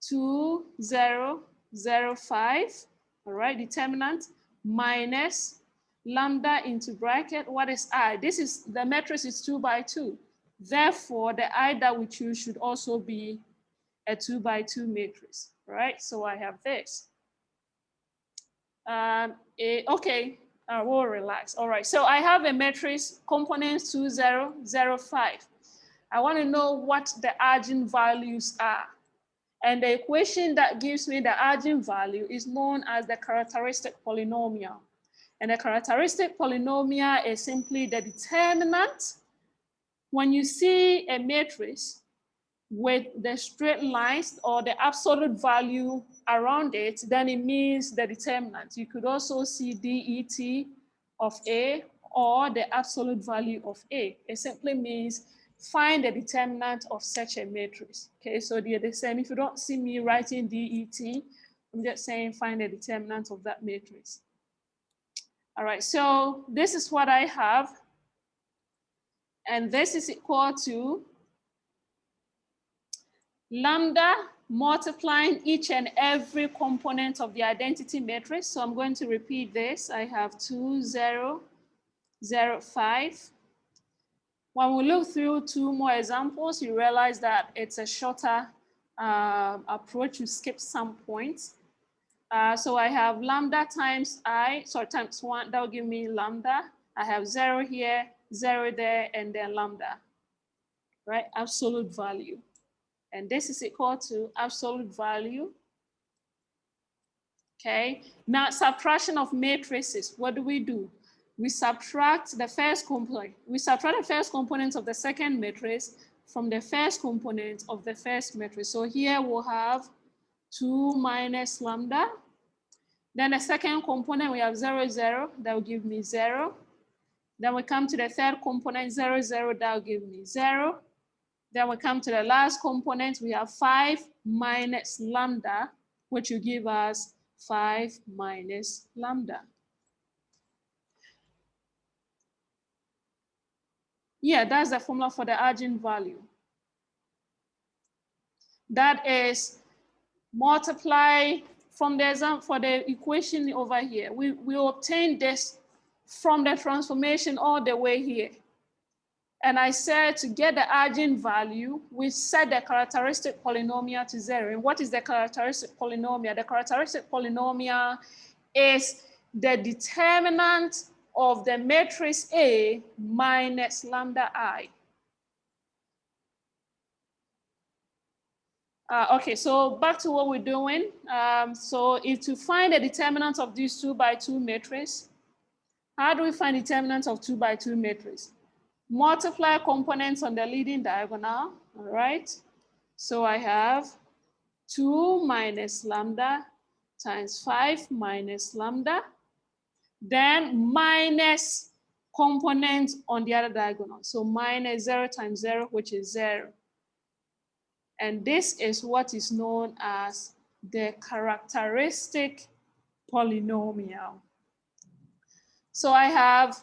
S2: 2, 0, 0, 5, all right, determinant, minus lambda into bracket. What is I? This is, the matrix is 2 by 2. Therefore, the I that we choose should also be a 2 by 2 matrix, right? So I have this. Okay, we'll relax. All right, so I have a matrix, components 2, 0, 0, 5. I want to know what the eigenvalues are. And the equation that gives me the eigenvalue is known as the characteristic polynomial. And the characteristic polynomial is simply the determinant. When you see a matrix with the straight lines or the absolute value around it, then it means the determinant. You could also see det of A or the absolute value of A. It simply means find the determinant of such a matrix. Okay, so they're the same. If you don't see me writing det, I'm just saying find the determinant of that matrix. All right, so this is what I have. And this is equal to lambda multiplying each and every component of the identity matrix. So I'm going to repeat this. I have 2, 0, 0, 5. When we look through 2 more examples, you realize that it's a shorter approach. You skip some points. So I have lambda times I, sorry, times 1, that will give me lambda. I have 0 here, 0 there, and then lambda, right? Absolute value. And this is equal to absolute value. Okay, now subtraction of matrices. What do? We subtract the first component. We subtract the first component of the second matrix from the first component of the first matrix. So here we'll have 2 minus lambda. Then the second component, we have 0, 0. That will give me 0. Then we come to the third component, 0, 0. That will give me 0. Then we come to the last component. We have 5 minus lambda, which will give us 5 minus lambda. Yeah, that's the formula for the eigenvalue. That is multiply from the example, for the equation over here, we obtained this from the transformation all the way here. And I said to get the eigenvalue, we set the characteristic polynomial to 0. And what is the characteristic polynomial? The characteristic polynomial is the determinant of the matrix A minus lambda I. Okay, so back to what we're doing. So if to find the determinant of this 2 by 2 matrix, how do we find determinant of 2 by 2 matrix? Multiply components on the leading diagonal, all right? So I have 2 minus lambda times 5 minus lambda, then minus component on the other diagonal. So minus 0 times 0, which is 0. And this is what is known as the characteristic polynomial. So I have,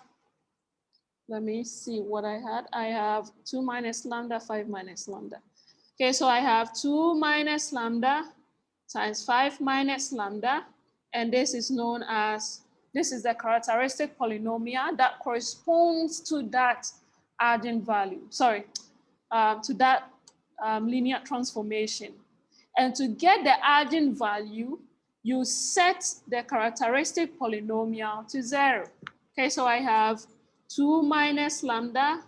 S2: let me see what I had. I have 2 minus lambda, 5 minus lambda. Okay, so I have 2 minus lambda times 5 minus lambda. And this is known as, this is the characteristic polynomial that corresponds to that eigenvalue. Sorry, to that linear transformation. And to get the eigenvalue, you set the characteristic polynomial to 0. Okay, so I have 2 minus lambda,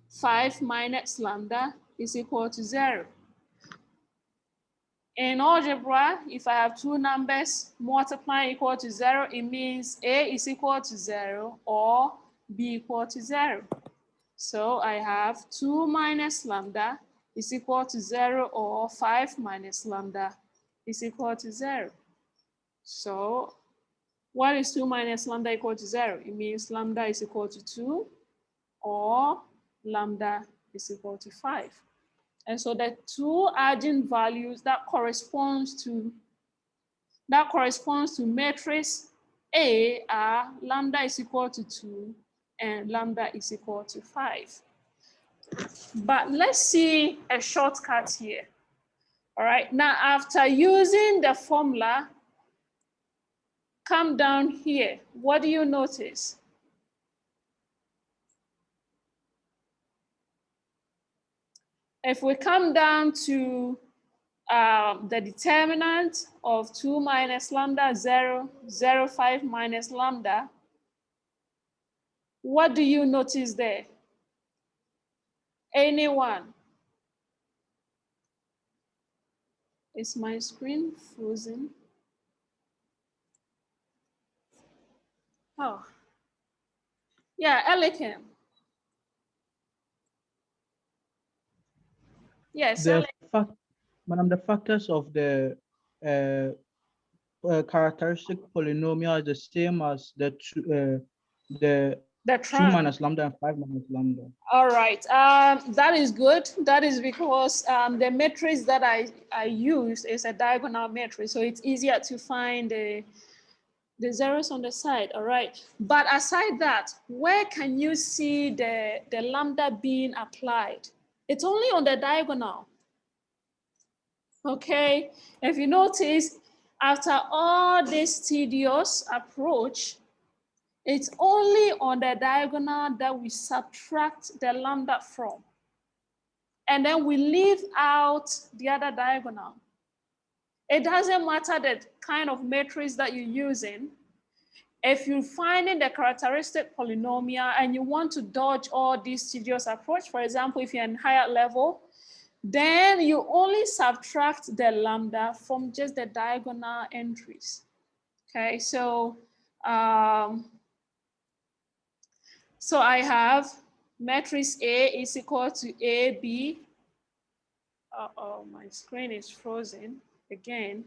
S2: 5 minus lambda is equal to 0. In algebra, if I have two numbers multiplying equal to 0, it means A is equal to 0 or B equal to 0. So I have 2 minus lambda is equal to 0 or 5 minus lambda is equal to 0. So what is 2 minus lambda equal to 0? It means lambda is equal to 2 or lambda is equal to 5. And so the two eigenvalues that corresponds to matrix A are lambda is equal to 2 and lambda is equal to 5. But let's see a shortcut here. All right, now after using the formula, come down here. What do you notice? If we come down to the determinant of 2 minus lambda, 0, 0, 5 minus lambda, what do you notice there? Anyone? Is my screen frozen? Oh, yeah, Elikim. Yes,
S9: Madam, the factors of the characteristic polynomial is the same as the 2 minus lambda and 5 minus lambda.
S2: All right, that is good. That is because the matrix that I use is a diagonal matrix, so it's easier to find the zeros on the side. All right, but aside that, where can you see the lambda being applied? It's only on the diagonal. Okay, if you notice, after all this tedious approach, it's only on the diagonal that we subtract the lambda from. And then we leave out the other diagonal. It doesn't matter the kind of matrix that you're using. If you're finding the characteristic polynomial and you want to dodge all this tedious approach, for example, if you're in higher level, then you only subtract the lambda from just the diagonal entries. Okay, so so I have matrix A is equal to AB. Uh-oh, my screen is frozen again.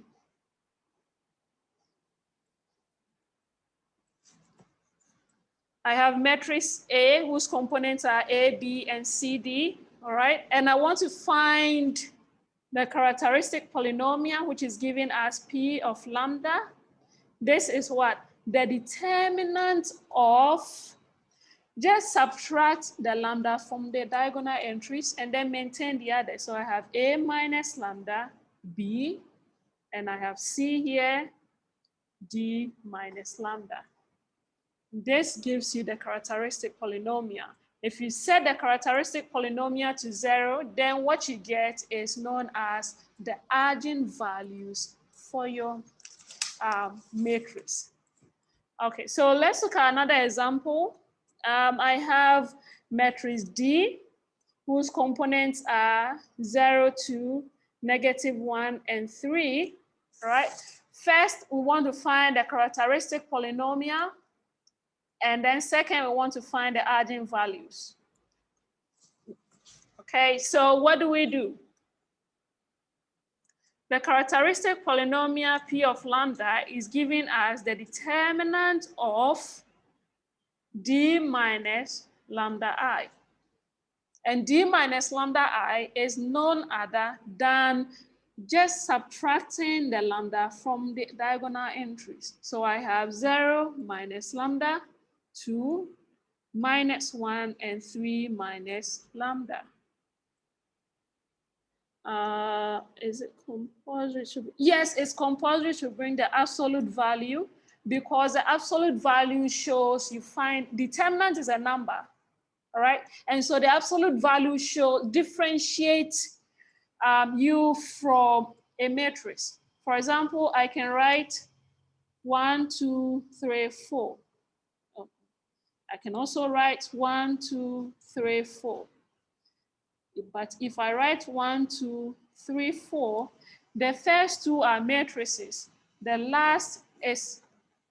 S2: I have matrix A whose components are A, B, and C, D, all right? And I want to find the characteristic polynomial, which is given as P of lambda. This is what? The determinant of, just subtract the lambda from the diagonal entries and then maintain the other. So I have A minus lambda, B, and I have C here, d minus lambda. This gives you the characteristic polynomial. If you set the characteristic polynomial to 0, then what you get is known as the eigenvalues for your matrix. Okay, so let's look at another example. I have matrix D, whose components are 0, 2, -1, and 3, right? First, we want to find the characteristic polynomial, and then second, we want to find the eigenvalues. Okay, so what do? The characteristic polynomial P of lambda is given as the determinant of D minus lambda I. And D minus lambda I is none other than just subtracting the lambda from the diagonal entries. So I have 0 minus lambda, 2, -1, and 3 minus lambda. Is it compulsory to? Yes, it's compulsory to bring the absolute value, because the absolute value shows you find determinant is a number, all right? And so the absolute value differentiates you from a matrix. For example, I can write 1, 2, 3, 4. I can also write 1, 2, 3, 4. But if I write 1, 2, 3, 4, the first two are matrices. The last is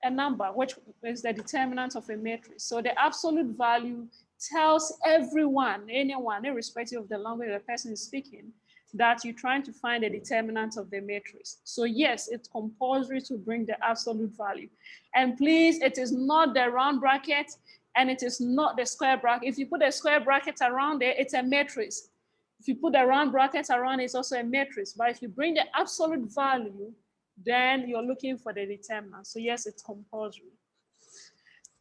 S2: a number, which is the determinant of a matrix. So the absolute value tells everyone, anyone, irrespective of the language the person is speaking, that you're trying to find the determinant of the matrix. So yes, it's compulsory to bring the absolute value. And please, it is not the round bracket, and it is not the square bracket. If you put a square bracket around it, it's a matrix. If you put a round bracket around it, it's also a matrix. But if you bring the absolute value, then you're looking for the determinant. So yes, it's compulsory.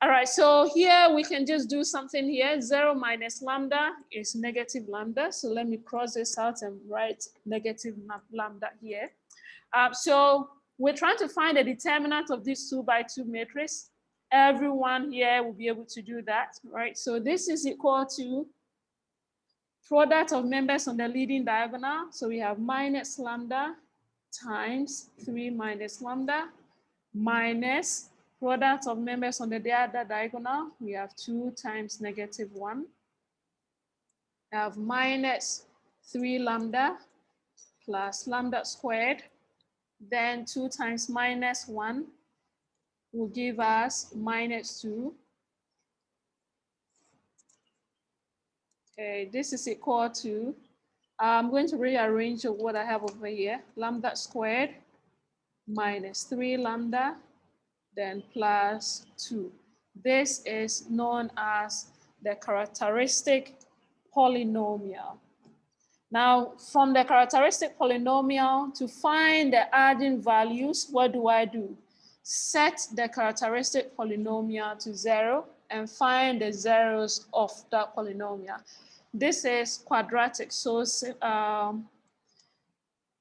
S2: All right, so here we can just do something here. 0 minus lambda is negative lambda. So let me cross this out and write negative lambda here. So we're trying to find the determinant of this 2 by 2 matrix. Everyone here will be able to do that, right? So this is equal to product of members on the leading diagonal. So we have minus lambda times 3 minus lambda minus product of members on the other diagonal. We have 2 times -1. We have minus 3 lambda plus lambda squared. Then 2 times -1 will give us -2. Okay, this is equal to, I'm going to rearrange what I have over here. Lambda squared minus 3 lambda, then plus 2. This is known as the characteristic polynomial. Now, from the characteristic polynomial, to find the eigenvalues, what do? Set the characteristic polynomial to 0 and find the zeros of that polynomial. This is quadratic, so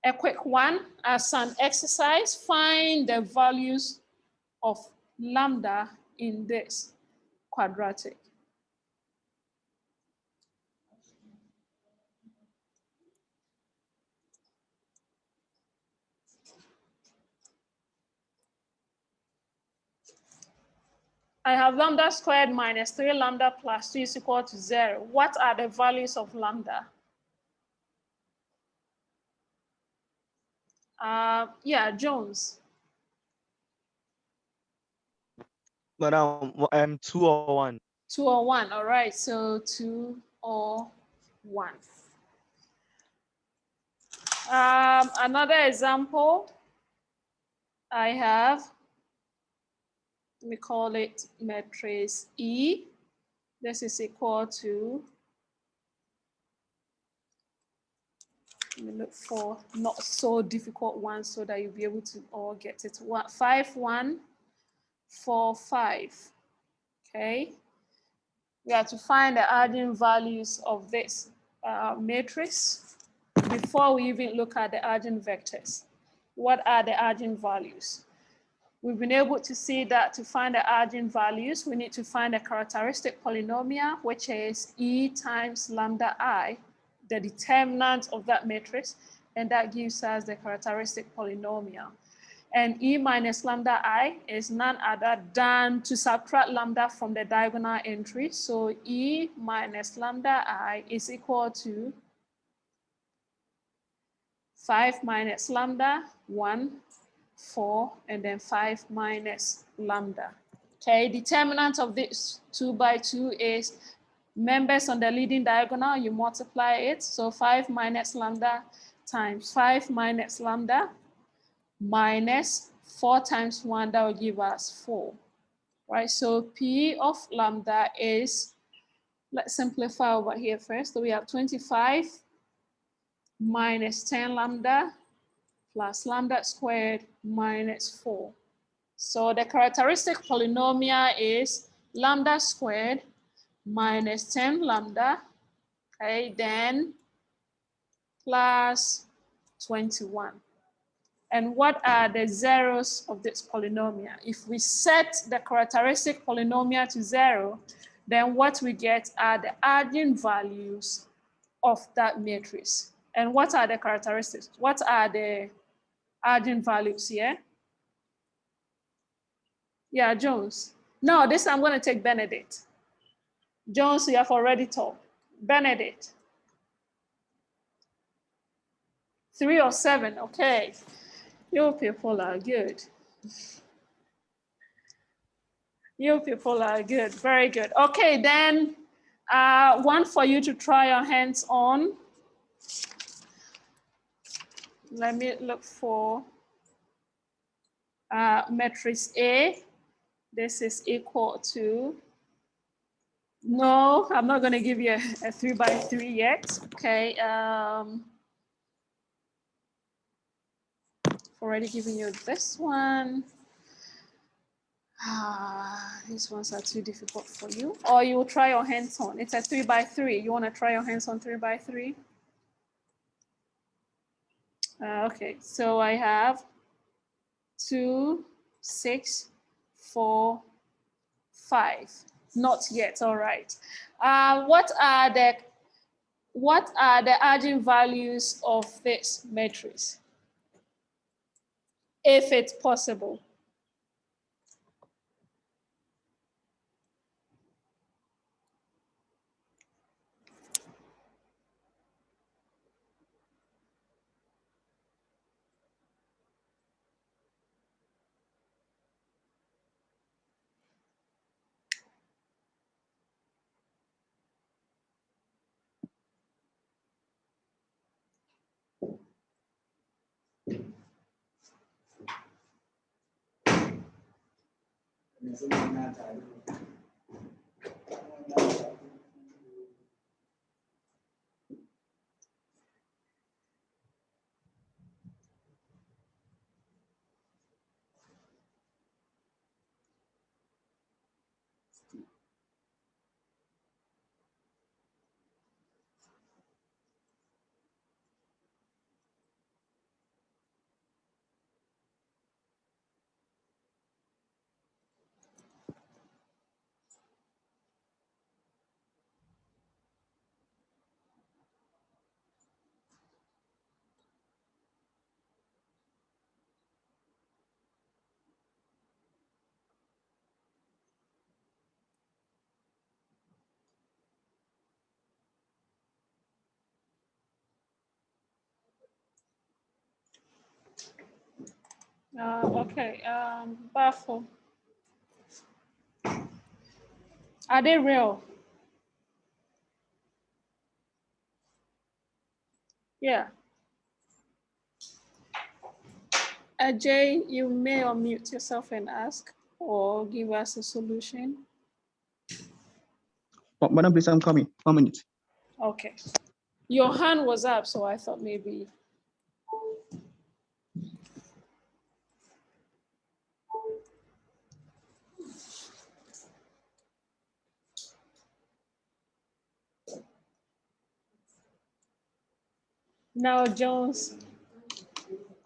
S2: a quick one as an exercise, find the values of lambda in this quadratic. I have lambda squared minus 3 lambda plus 2 is equal to 0. What are the values of lambda? Yeah, Jones.
S10: Madam, 2 or 1.
S2: 2 or 1, all right, so 2 or 1. Another example, I have, let me call it matrix E. This is equal to, let me look for not so difficult ones so that you'll be able to all get it. 5, 1, 4, 5. Okay. We have to find the eigenvalues of this matrix before we even look at the eigenvectors. What are the eigenvalues? we've been able to see that to find the eigenvalues, we need to find a characteristic polynomial, which is E times lambda I, the determinant of that matrix, and that gives us the characteristic polynomial. And E minus lambda I is none other than to subtract lambda from the diagonal entry. So E minus lambda I is equal to 5 minus lambda, 1, 4, and then 5 minus lambda. Okay, determinant of this 2 by 2 is members on the leading diagonal, you multiply it. So 5 minus lambda times 5 minus lambda minus 4 times 1, that will give us 4, right? So P of lambda is, let's simplify over here first. So we have 25 minus 10 lambda plus lambda squared minus 4. So the characteristic polynomial is lambda squared minus 10 lambda, okay, then plus 21. And what are the zeros of this polynomial? If we set the characteristic polynomial to 0, then what we get are the eigenvalues of that matrix. And what are the characteristics? What are the eigenvalues here? Yeah, Jones. No, this I'm going to take Benedict. Jones, you have already taught. Benedict. 3 or 7, okay. You people are good. You people are good, very good. Okay, then one for you to try your hands on. Let me look for matrix A. This is equal to, no, I'm not going to give you a 3 by 3 yet. Okay. Already giving you this one. These ones are too difficult for you. Or you will try your hands on. It's a 3 by 3. You want to try your hands on 3 by 3? Okay, so I have 2, 6, 4, 5. Not yet. All right. What are the eigenvalues of this matrix, if it's possible? Okay, Baffle. Are they real? Yeah. Jay, you may unmute yourself and ask, or give us a solution.
S11: Oh, Madam, please, I'm coming. 1 minute.
S2: Okay. Your hand was up, so I thought maybe. No, Jones.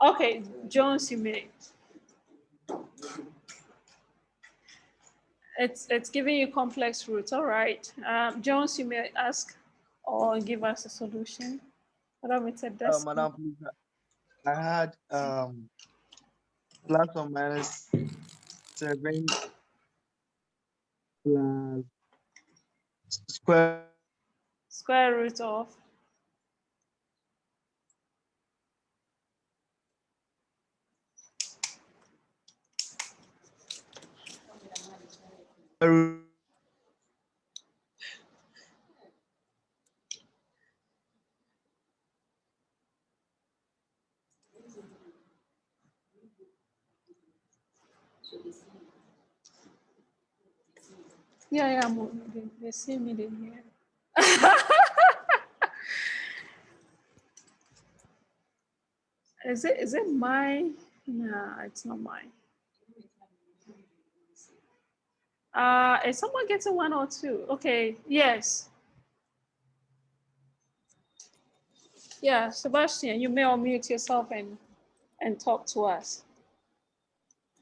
S2: Okay, Jones, you may. It's giving you complex roots. All right. Jones, you may ask or give us a solution. Madam, it's a desk.
S10: Madam, please, I had plus or minus 7 plus
S2: square root of yeah, they see me here. Is it mine? No, it's not mine. Is someone getting 1 or 2? Okay, yes. Yeah, Sebastian, you may unmute yourself and talk to us.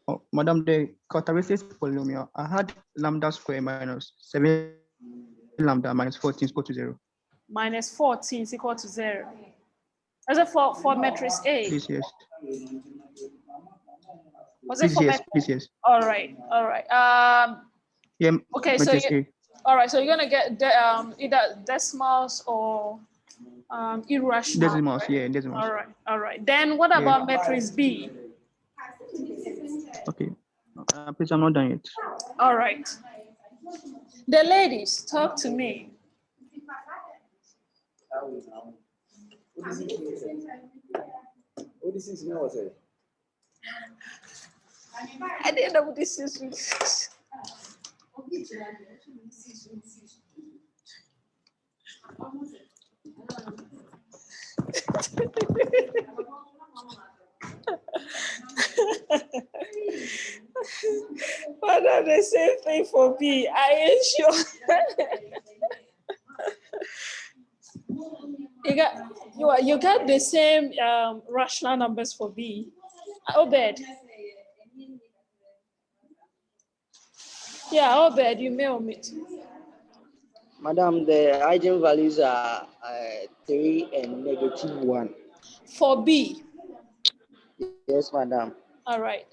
S11: Oh, Madam, the characteristic polynomial, I had lambda square minus 7 lambda minus 14 is equal to 0.
S2: Minus 14 is equal to 0. Is it for matrix A?
S11: Please, yes.
S2: Was it
S11: Please,
S2: for
S11: yes.
S2: matrix?
S11: Please, yes.
S2: All right, all right.
S11: Yeah,
S2: Okay, so
S11: matrix A.
S2: all right, so you're gonna get either decimals or irrational.
S11: Decimals,
S2: right?
S11: yeah, decimals.
S2: All right. Then what about matrix B?
S11: Okay. Please, I'm not done yet.
S2: All right. The ladies, talk to me. I didn't know what this is. But not the same thing for B. I ain't sure. you got the same rational numbers for B. Obed. Yeah, Obed, you may omit.
S12: Madam, the eigenvalues are 3 and -1.
S2: For B.
S12: Yes, madam.
S2: All right.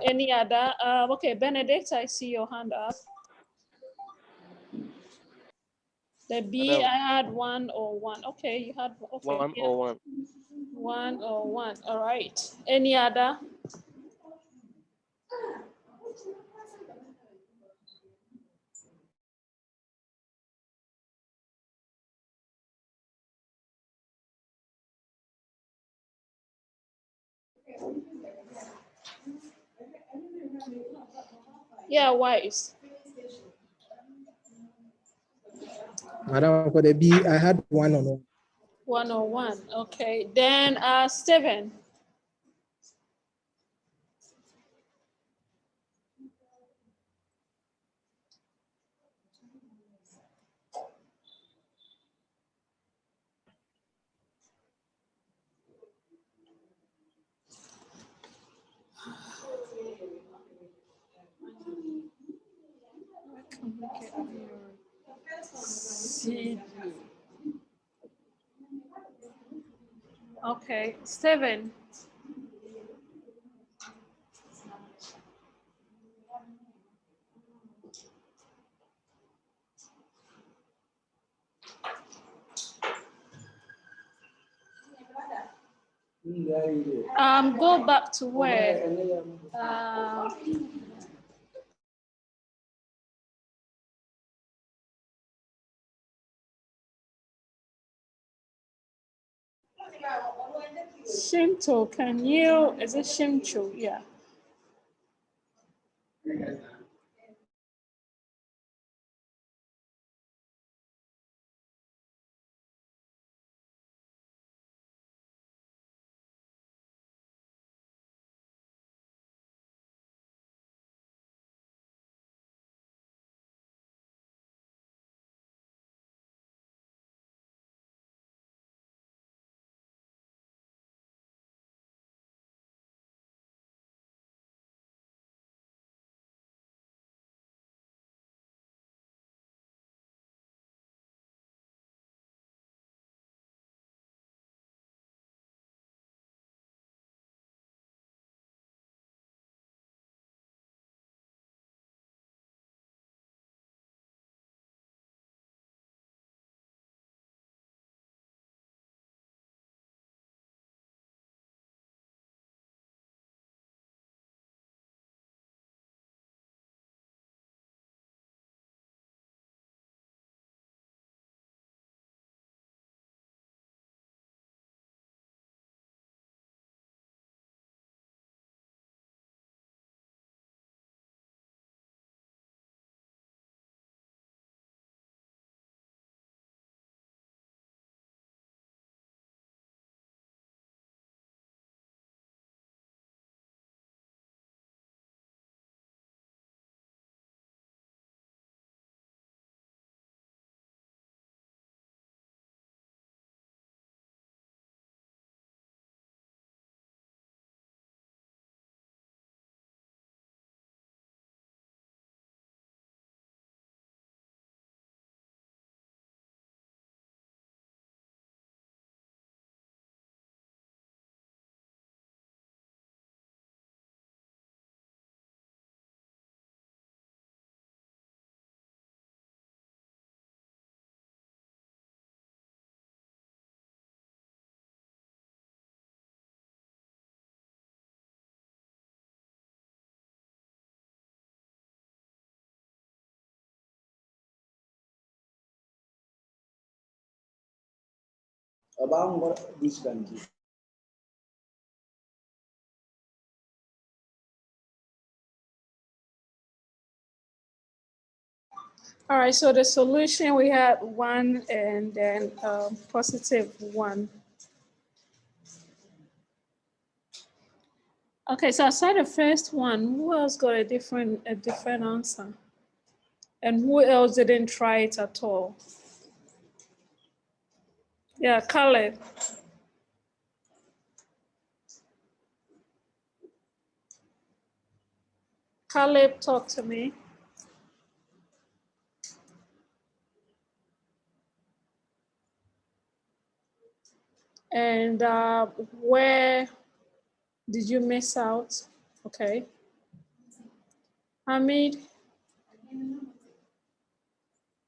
S2: Any other? Okay, Benedict, I see your hand up. The B,
S10: Madam.
S2: I had 1 or 1. Okay, you had, okay.
S10: 1
S2: yeah.
S10: or 1.
S2: 1 or 1. All right. Any other? Yeah, wise.
S1: Madam, for the B, I had 1 on 1.
S2: 1 or 1. Okay. Then Steven. Okay, Steven. Go back to where? Shinto, can you, is it Shinto? Yeah.
S12: About what this country?
S2: All right, so the solution, we had 1 and then positive 1. Okay, so aside the first one, who else got a different answer? And who else didn't try it at all? Yeah, Caleb. Caleb, talk to me. And where did you miss out? Okay. Hamid,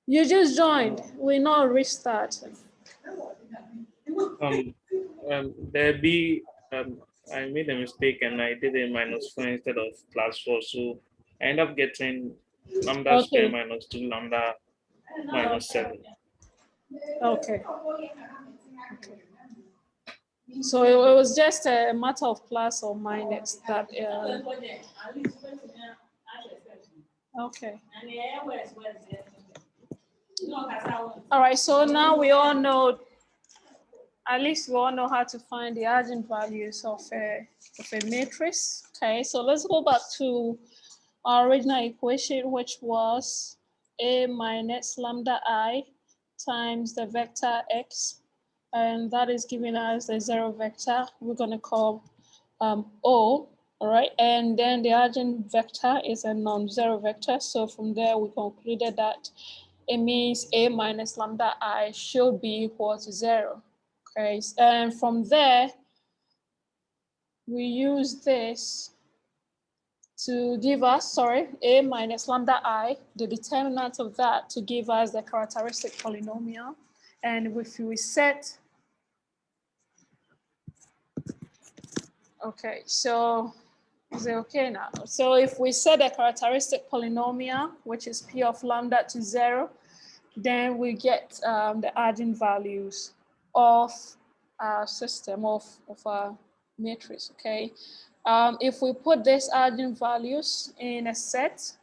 S2: you just joined. We're not restarting.
S3: There be I made a mistake and I did a -4 instead of +4, so I end up getting lambda square minus 2 lambda minus 7.
S2: Okay. So it was just a matter of plus or minus that. Okay. All right. So now we all know. At least we all know how to find the eigenvalues of a matrix. Okay. So let's go back to our original equation, which was a minus lambda I times the vector x, and that is giving us the 0 vector we're going to call O, all right? And then the eigenvector is a non-zero vector, so from there we concluded that it means a minus lambda I should be equal to 0, okay? And from there, we use this to give us, a minus lambda I, the determinant of that, to give us the characteristic polynomial. And if we set, okay, so is it okay now? So if we set the characteristic polynomial, which is P of lambda to 0, then we get the eigenvalues of our system, of our matrix, okay? If we put these eigenvalues in a set,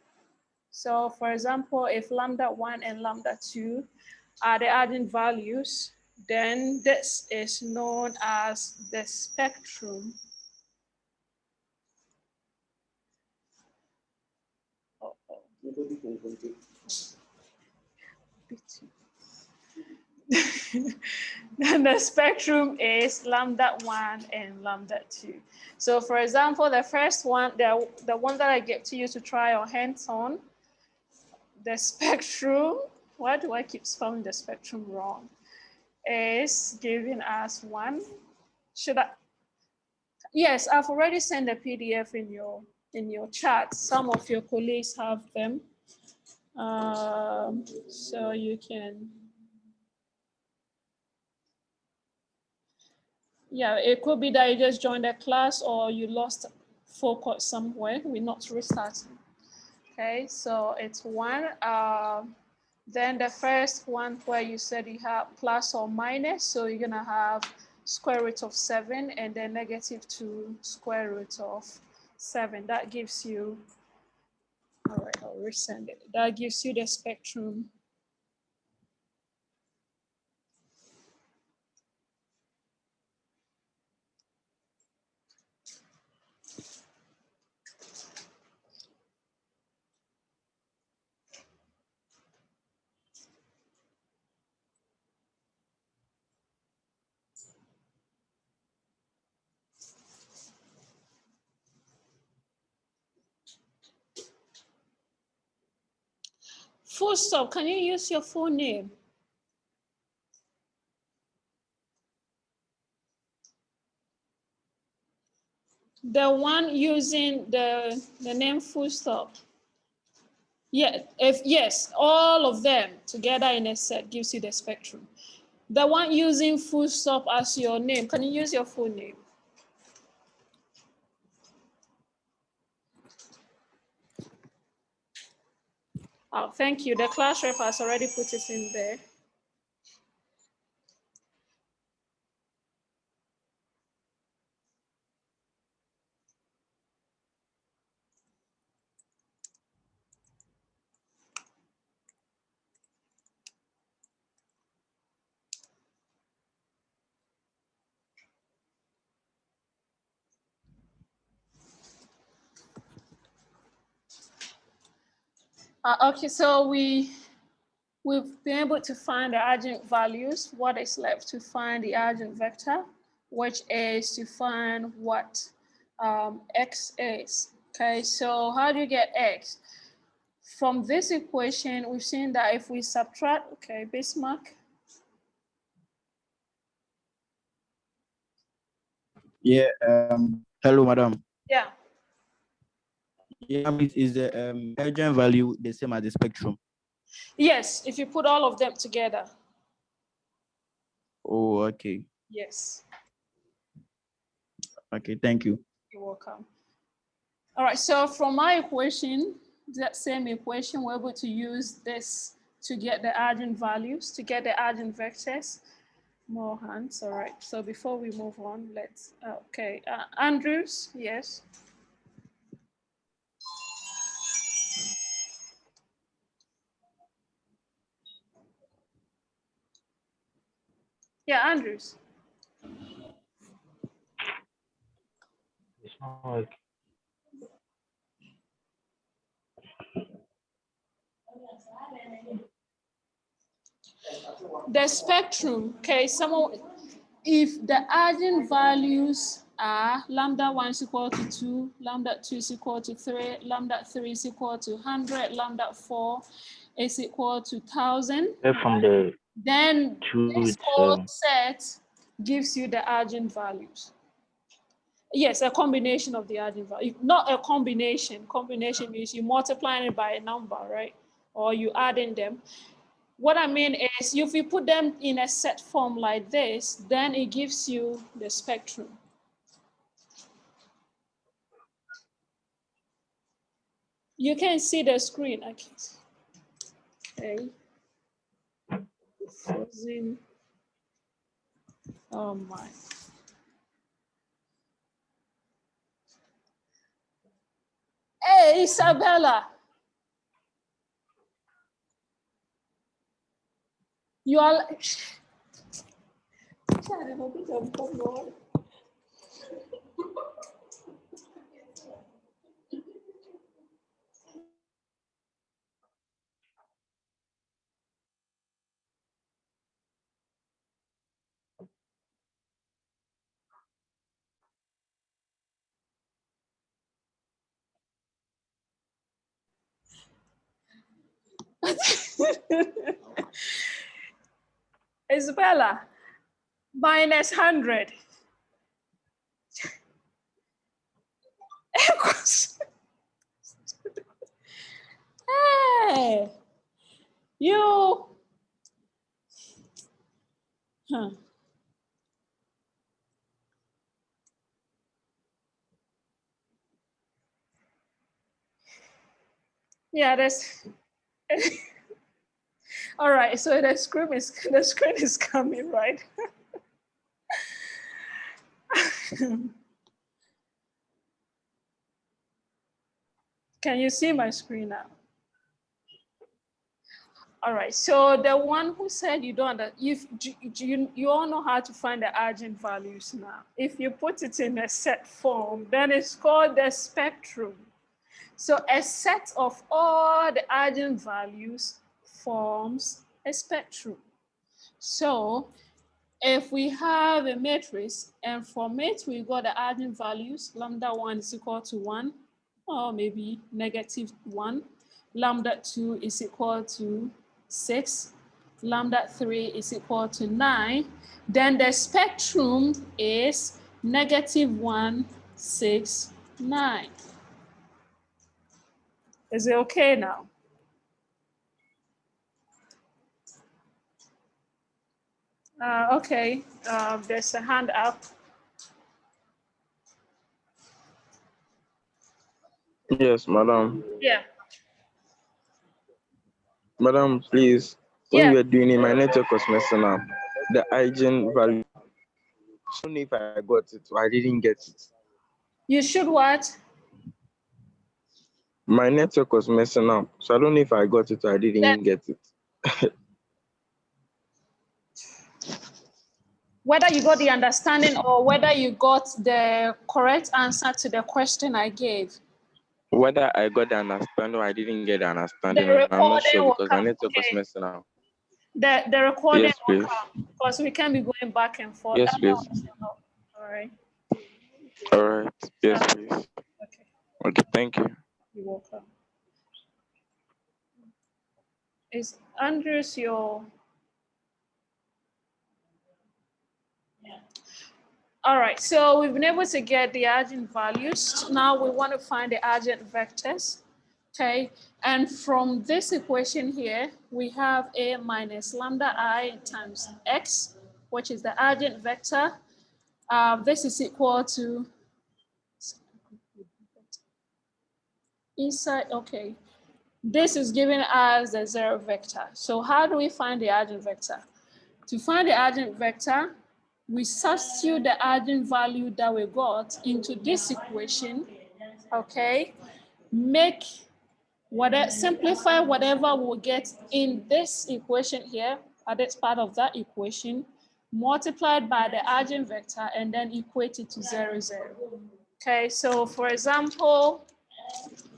S2: so for example, if lambda 1 and lambda 2 are the eigenvalues, then this is known as the spectrum. Then the spectrum is lambda 1 and lambda 2. So for example, the first one, the one that I gave to you to try your hands on, the spectrum, why do I keep spelling the spectrum wrong? Is giving us 1. Should I? Yes, I've already sent a PDF in your chat. Some of your colleagues have them. So you can, yeah, it could be that you just joined a class or you lost focus somewhere. We're not restarting. Okay, so it's 1. Then the first one where you said you have plus or minus, so you're gonna have square root of 7 and then -2 square root of 7. That gives you, all right, I'll resend it. That gives you the spectrum. Full stop, can you use your full name? The one using the name full stop. Yeah, yes, all of them together in a set gives you the spectrum. The one using full stop as your name, can you use your full name? Oh, thank you. The class rep has already put it in there. Okay, so we've been able to find the eigenvalues. What is left to find the eigenvector, which is to find what x is. Okay, so how do you get x? From this equation, we've seen that if we subtract, okay, Bismarck.
S7: Yeah. Hello, madam.
S2: Yeah.
S7: Yeah, is the eigenvalue the same as the spectrum?
S2: Yes, if you put all of them together.
S7: Oh, okay.
S2: Yes.
S7: Okay, thank you.
S2: You're welcome. All right, so from my equation, that same equation, we're able to use this to get the eigenvalues, to get the eigenvectors. More hands, all right. So before we move on, let's, okay, Andrews, yes. Yeah, Andrews. The spectrum, okay, if the eigenvalues are lambda 1 is equal to 2, lambda 2 is equal to 3, lambda 3 is equal to 100, lambda 4 is equal to 1,000,
S13: From the
S2: then this whole
S13: 2
S2: set gives you the eigenvalues. Yes, a combination of the eigenvalue, not a combination. Combination means you multiply it by a number, right? Or you add in them. What I mean is if you put them in a set form like this, then it gives you the spectrum. You can see the screen. Okay. Frozen. Oh my. Hey, Isabella. You are. Isabella, minus 100. Hey, you. Huh. Yeah, that's. All right, so the screen is coming, right? Can you see my screen now? All right, so the one who said you don't, you all know how to find the eigenvalues now. If you put it in a set form, then it's called the spectrum. So a set of all the eigenvalues forms a spectrum. So if we have a matrix and from it we got the eigenvalues, lambda 1 is equal to 1, or maybe negative 1, lambda 2 is equal to 6, lambda 3 is equal to 9, then the spectrum is negative 1, 6, 9. Is it okay now? Okay, there's a hand up.
S8: Yes, madam.
S2: Yeah.
S8: Madam, please. When
S2: Yeah.
S8: we were doing it, my network was messing up. The eigenvalue. I don't know if I got it or I didn't get it.
S2: You should what?
S8: My network was messing up, so I don't know if I got it or I didn't get it.
S2: Whether you got the understanding or whether you got the correct answer to the question I gave.
S8: Whether I got the understanding or I didn't get the understanding,
S2: The
S8: I'm not
S2: recording
S8: sure
S2: will
S8: because
S2: come.
S8: my network was
S2: Okay.
S8: messing up.
S2: The recording
S8: Yes,
S2: will
S8: please.
S2: come because we can't be going back and forth.
S8: Yes, please.
S2: All right.
S8: All right. Yes,
S2: Yeah.
S8: please.
S2: Okay.
S8: Okay, thank you.
S2: You're welcome. Is Andrews your? All right, so we've been able to get the eigenvalues. Now we want to find the eigenvectors, okay? And from this equation here, we have a minus lambda I times x, which is the eigenvector. This is equal to, inside, okay. This is giving us the zero vector. So how do we find the eigenvector? To find the eigenvector, we substitute the eigenvalue that we got into this equation, okay? Make whatever, simplify whatever we'll get in this equation here, at this part of that equation, multiplied by the eigenvector and then equate it to 0, 0. Okay, so for example,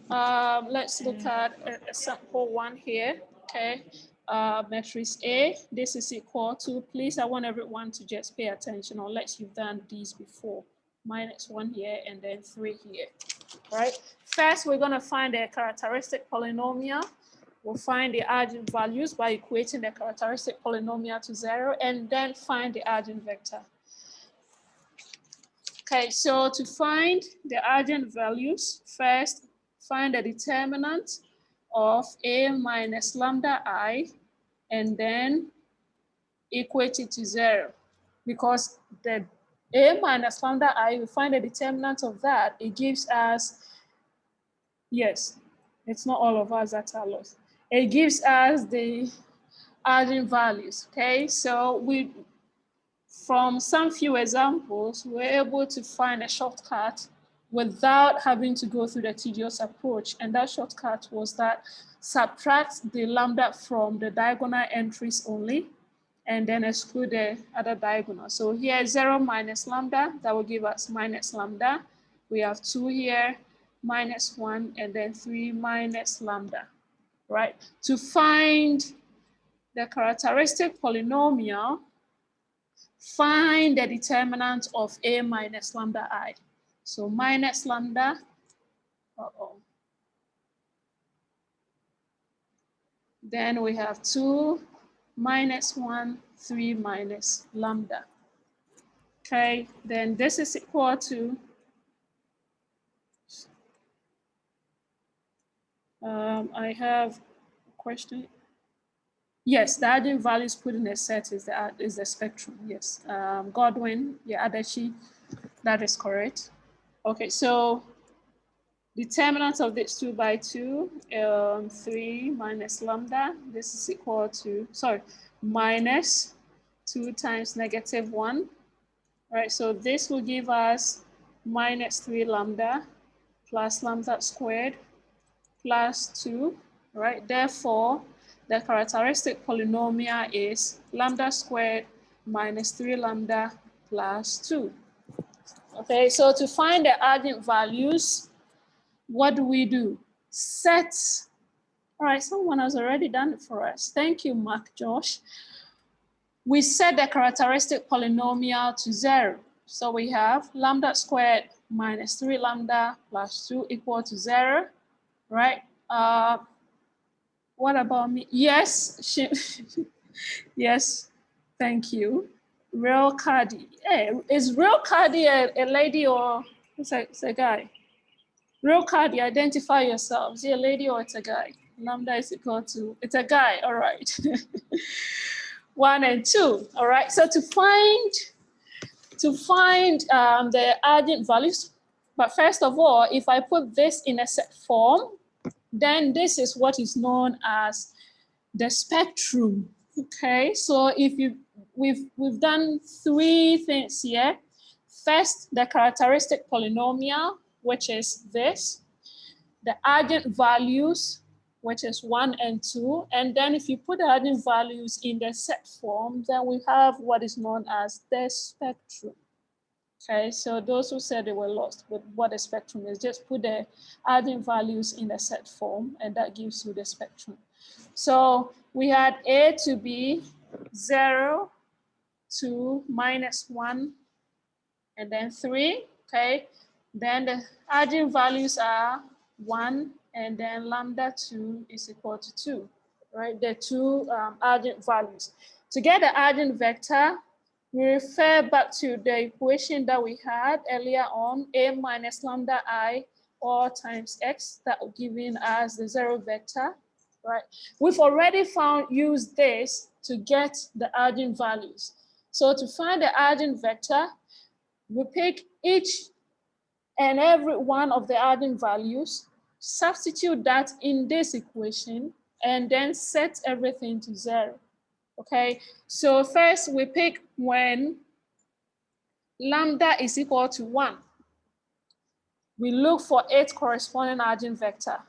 S2: let's look at a sample one here, okay? Matrix A, this is equal to, please, I want everyone to just pay attention unless you've done these before. -1 here and then 3 here, right? First, we're gonna find the characteristic polynomial. We'll find the eigenvalues by equating the characteristic polynomial to 0 and then find the eigenvector. Okay, so to find the eigenvalues, first, find the determinant of A minus lambda I and then equate it to 0. Because the A minus lambda I, we find the determinant of that, it gives us, yes, it's not all of us that are lost. It gives us the eigenvalues, okay? So from some few examples, we're able to find a shortcut without having to go through the tedious approach. And that shortcut was that subtract the lambda from the diagonal entries only, and then exclude the other diagonal. So here 0 minus lambda, that will give us minus lambda. We have 2 here, -1, and then 3 minus lambda, right? To find the characteristic polynomial, find the determinant of A minus lambda I. So minus lambda, Then we have 2 -1, 3 minus lambda. Okay, then this is equal to, I have a question. Yes, the eigenvalues put in a set is the spectrum, yes. Godwin, yeah, Adachi, that is correct. Okay, so determinant of this 2 by 2, 3 minus lambda, this is equal to, sorry, minus 2 times -1. Right, so this will give us -3 lambda plus lambda squared plus 2, right? Therefore, the characteristic polynomial is lambda squared minus 3 lambda plus 2. Okay, so to find the eigenvalues, what do? Set. All right, someone has already done it for us. Thank you, Mark Josh. We set the characteristic polynomial to 0. So we have lambda squared minus 3 lambda plus 2 equal to 0, right? What about me? Yes, yes, thank you. Real Cardi. Hey, is Real Cardi a lady or it's a guy? Real Cardi, identify yourself. Is it a lady or it's a guy? Lambda is equal to, it's a guy, all right. 1 and 2, all right? So to find the eigenvalues, but first of all, if I put this in a set form, then this is what is known as the spectrum, okay? So if we've done 3 things here. First, the characteristic polynomial, which is this, the eigenvalues, which is 1 and 2. And then if you put the eigenvalues in the set form, then we have what is known as the spectrum. Okay, so those who said they were lost with what the spectrum is, just put the eigenvalues in the set form, and that gives you the spectrum. So we had A to be 0 to -1 and then 3, okay? Then the eigenvalues are 1 and then lambda 2 is equal to 2, right? The two eigenvalues. To get the eigenvector, we refer back to the equation that we had earlier on, A minus lambda I all times X, that giving us the 0 vector, right? We've already used this to get the eigenvalues. So to find the eigenvector, we pick each and every one of the eigenvalues, substitute that in this equation, and then set everything to 0. Okay, so first we pick when lambda is equal to 1. We look for its corresponding eigenvector.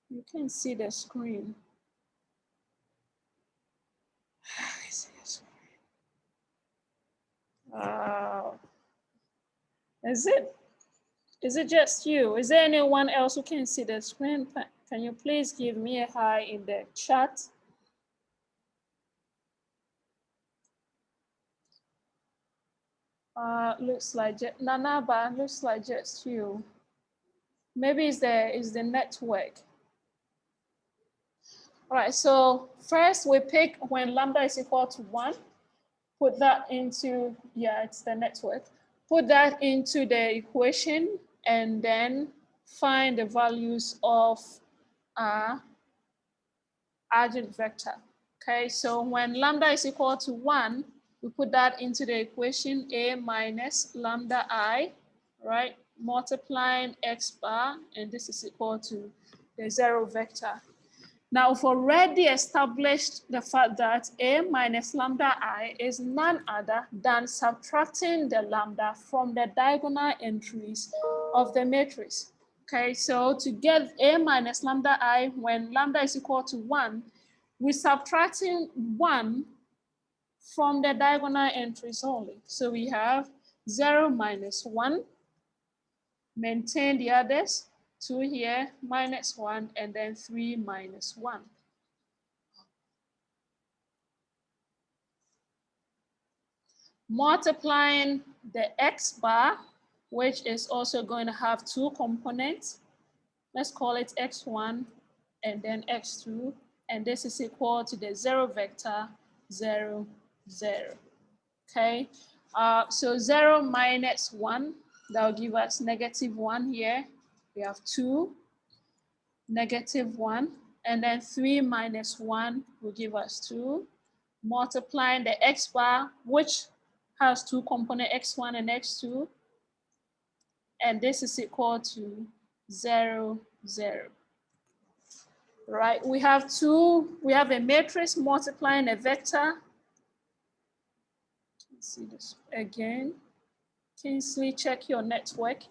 S2: You can see the screen. Is it just you? Is there anyone else who can see the screen? Can you please give me a hi in the chat? Looks like Nanaba, looks like just you. Maybe it's the network. All right, so first we pick when lambda is equal to 1. Put that into, yeah, it's the network. Put that into the equation and then find the values of our eigenvector. Okay, so when lambda is equal to 1, we put that into the equation A minus lambda I, right? Multiplying x bar, and this is equal to the 0 vector. Now, we've already established the fact that A minus lambda I is none other than subtracting the lambda from the diagonal entries of the matrix. Okay, so to get A minus lambda I when lambda is equal to 1, we're subtracting 1 from the diagonal entries only. So we have 0 minus 1, maintain the others, 2 here, minus 1, and then 3 minus 1. Multiplying the x bar, which is also going to have 2 components. Let's call it x1 and then x2. And this is equal to the 0 vector, 0, 0. Okay, so 0 minus 1, that will give us -1 here. We have 2, -1, and then 3 minus 1 will give us 2. Multiplying the x bar, which has 2 components, x1 and x2, and this is equal to 0, 0. Right, we have a matrix multiplying a vector. Let's see this again. Kingsley, check your network.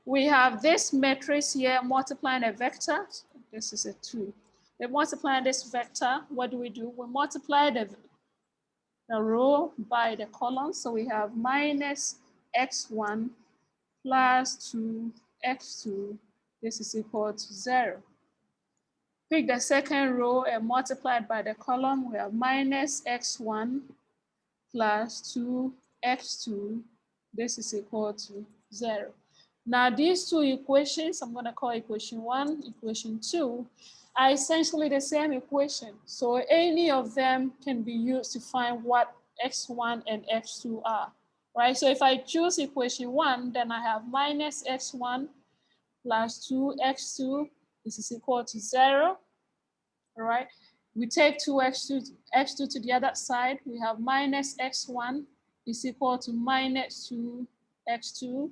S2: We have this matrix here multiplying a vector. This is a 2. We're multiplying this vector. What do? We multiply the row by the column. So we have minus x1 plus 2x2. This is equal to 0. Pick the second row and multiply it by the column. We have minus x1 plus 2x2. This is equal to 0. Now these two equations, I'm going to call equation 1, equation 2, are essentially the same equation. So any of them can be used to find what x1 and x2 are, right? So if I choose equation 1, then I have minus x1 plus 2x2. This is equal to 0, all right? We take 2x2 to the other side. We have minus x1 is equal to minus 2x2.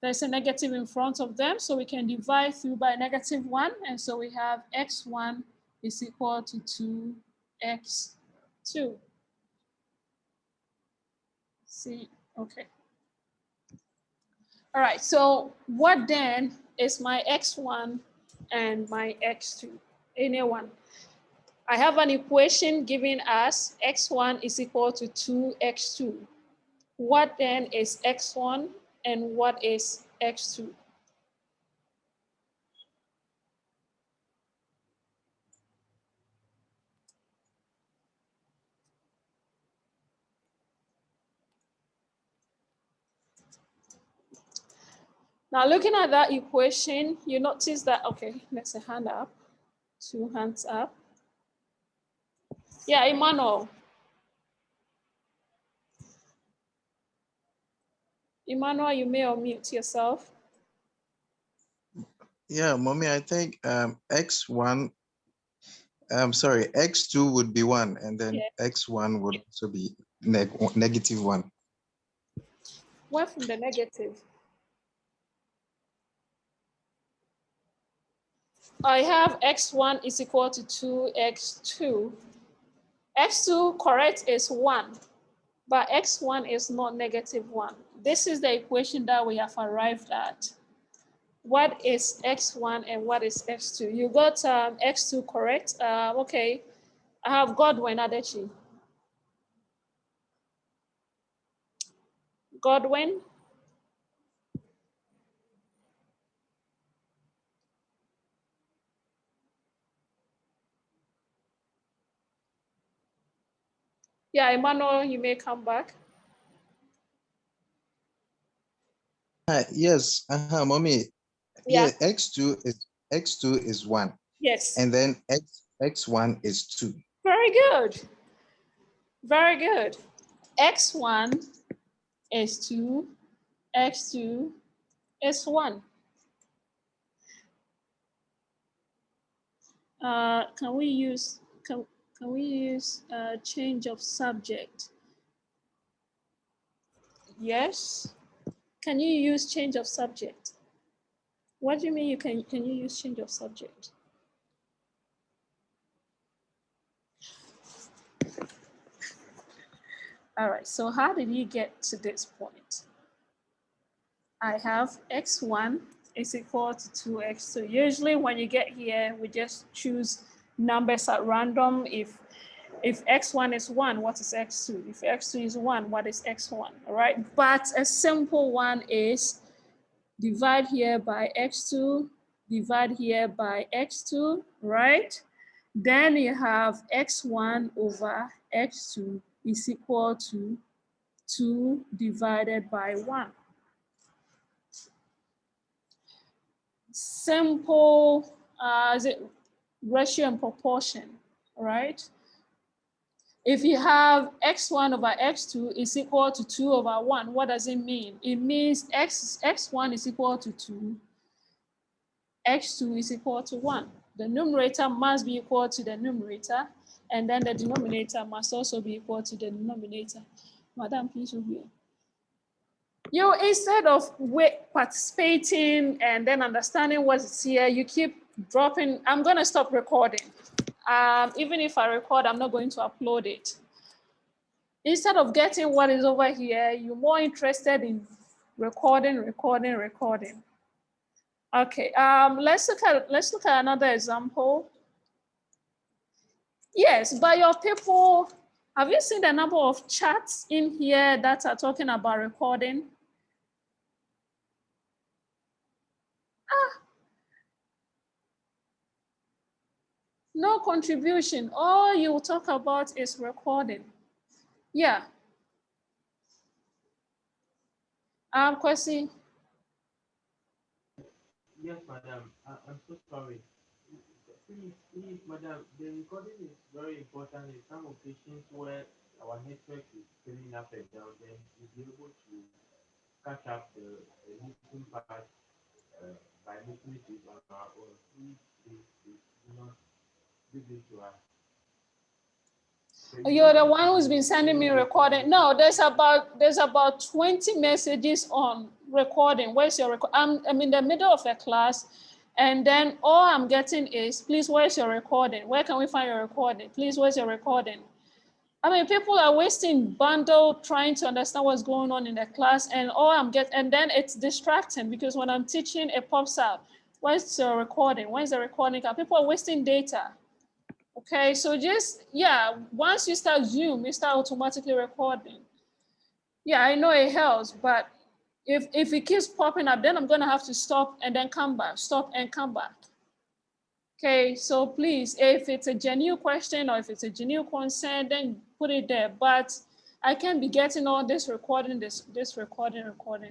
S2: There's a negative in front of them, so we can divide through by -1. And so we have x1 is equal to 2x2. See, okay. All right, so what then is my x1 and my x2? Anyone? I have an equation giving us x1 is equal to 2x2. What then is x1 and what is x2? Now looking at that equation, you notice that, okay, there's a hand up, 2 hands up. Yeah, Emmanuel. Emmanuel, you may unmute yourself.
S13: Yeah, mommy, I think x1, x2 would be 1, and then x1 would also be negative 1.
S2: Where from the negative? I have x1 is equal to 2x2. x2 correct is 1, but x1 is not negative 1. This is the equation that we have arrived at. What is x1 and what is x2? You got x2 correct. Okay, I have Godwin Adechi. Godwin. Yeah, Emmanuel, you may come back.
S13: Yes, mommy.
S2: Yeah.
S13: x2 is 1.
S2: Yes.
S13: And then x1 is 2.
S2: Very good. Very good. x1 is 2, x2 is 1. Can we use change of subject? Yes. Can you use change of subject? What do you mean can you use change of subject? All right, so how did you get to this point? I have x1 is equal to 2x2. Usually when you get here, we just choose numbers at random. If x1 is 1, what is x2? If x2 is 1, what is x1? All right, but a simple one is divide here by x2, divide here by x2, right? Then you have x1 over x2 is equal to 2 divided by 1. Simple is it ratio and proportion, right? If you have x1 over x2 is equal to 2 over 1, what does it mean? It means x1 is equal to 2, x2 is equal to 1. The numerator must be equal to the numerator, and then the denominator must also be equal to the denominator. Madam, please review. You, instead of participating and then understanding what's here, you keep dropping. I'm going to stop recording. Even if I record, I'm not going to upload it. Instead of getting what is over here, you're more interested in recording. Okay, let's look at another example. Yes, by your people, have you seen the number of chats in here that are talking about recording? No contribution. All you will talk about is recording. Yeah. Kwesi.
S6: Yes, madam. I'm so sorry. Please, madam, the recording is very important in some occasions where our network is filling up and down, then we'll be able to catch up the missing part by making it on our own. Please do not do this to us.
S2: You're the one who's been sending me recording. No, there's about 20 messages on recording. Where's your record? I'm in the middle of a class, and then all I'm getting is, please, where's your recording? Where can we find your recording? Please, where's your recording? I mean, people are wasting bundle trying to understand what's going on in the class, and all I'm getting, and then it's distracting because when I'm teaching, it pops up. Where's your recording? Where's the recording? People are wasting data. Okay, so just, yeah, once you start Zoom, it start automatically recording. Yeah, I know it helps, but if it keeps popping up, then I'm gonna have to stop and then come back, stop and come back. Okay, so please, if it's a genuine question or if it's a genuine concern, then put it there. But I can't be getting all this recording, this recording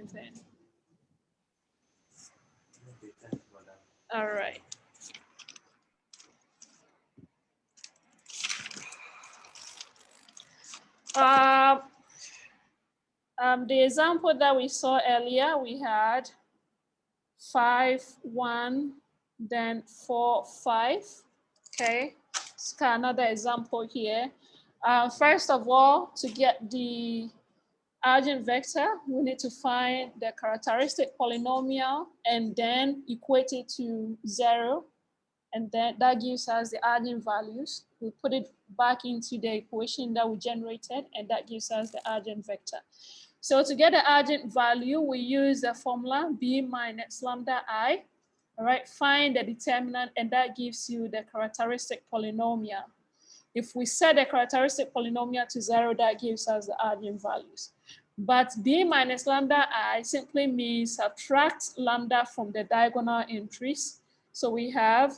S2: thing. All right. The example that we saw earlier, we had 5, 1, then 4, 5. Okay, let's got another example here. First of all, to get the eigenvector, we need to find the characteristic polynomial and then equate it to 0. And then that gives us the eigenvalues. We put it back into the equation that we generated, and that gives us the eigenvector. So to get the eigenvalue, we use the formula b minus lambda I. All right, find the determinant, and that gives you the characteristic polynomial. If we set the characteristic polynomial to 0, that gives us the eigenvalues. But b minus lambda I simply means subtract lambda from the diagonal entries. So we have,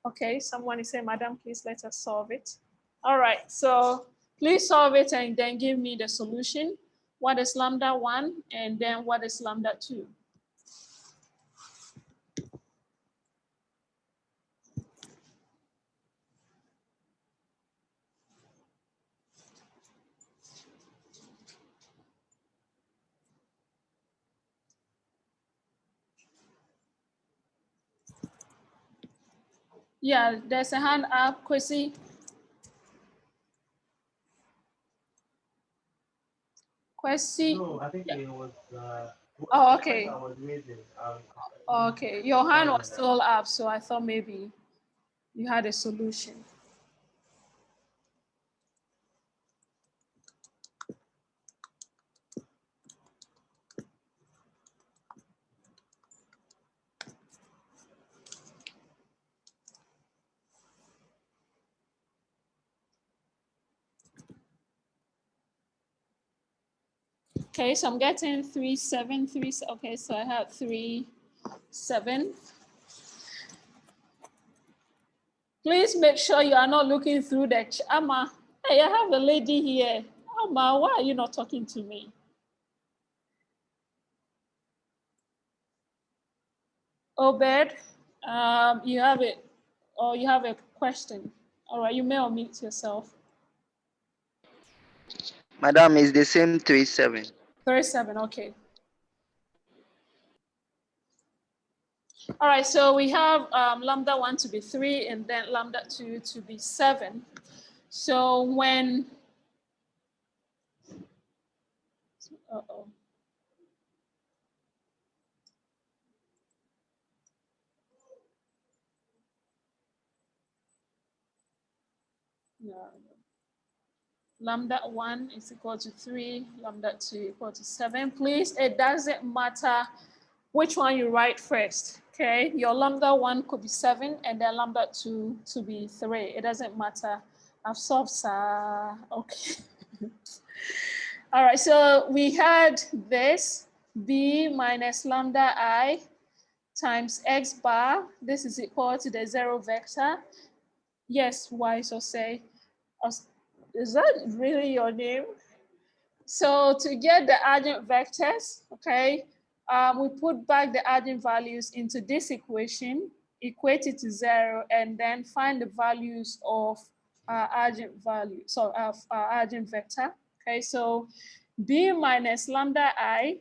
S2: okay, someone is saying, Madam, please let us solve it. All right, so please solve it and then give me the solution. What is lambda 1 and then what is lambda 2? Yeah, there's a hand up, Kwesi. Kwesi.
S14: No, I think it was.
S2: Oh, okay.
S14: I was raising.
S2: Okay, your hand was still up, so I thought maybe you had a solution. Okay, so I'm getting 3, 7, 3. Okay, so I have 3, 7. Please make sure you are not looking through the chat. Amma, hey, I have a lady here. Amma, why are you not talking to me? Obed, you have it, or you have a question. All right, you may unmute yourself.
S12: Madam, is the same 3, 7.
S2: 3, 7, okay. All right, so we have lambda 1 to be 3 and then lambda 2 to be 7. So when, uh-oh. No. Lambda 1 is equal to 3, lambda 2 equal to 7. Please, it doesn't matter which one you write first, okay? Your lambda 1 could be 7 and then lambda 2 to be 3. It doesn't matter. I've solved, sir. Okay. All right, so we had this b minus lambda I times x bar. This is equal to the 0 vector. Yes, why so say? Is that really your name? So to get the eigenvectors, okay, we put back the eigenvalues into this equation, equate it to 0, and then find the values of our eigenvalue, so of our eigenvector. Okay, so b minus lambda I,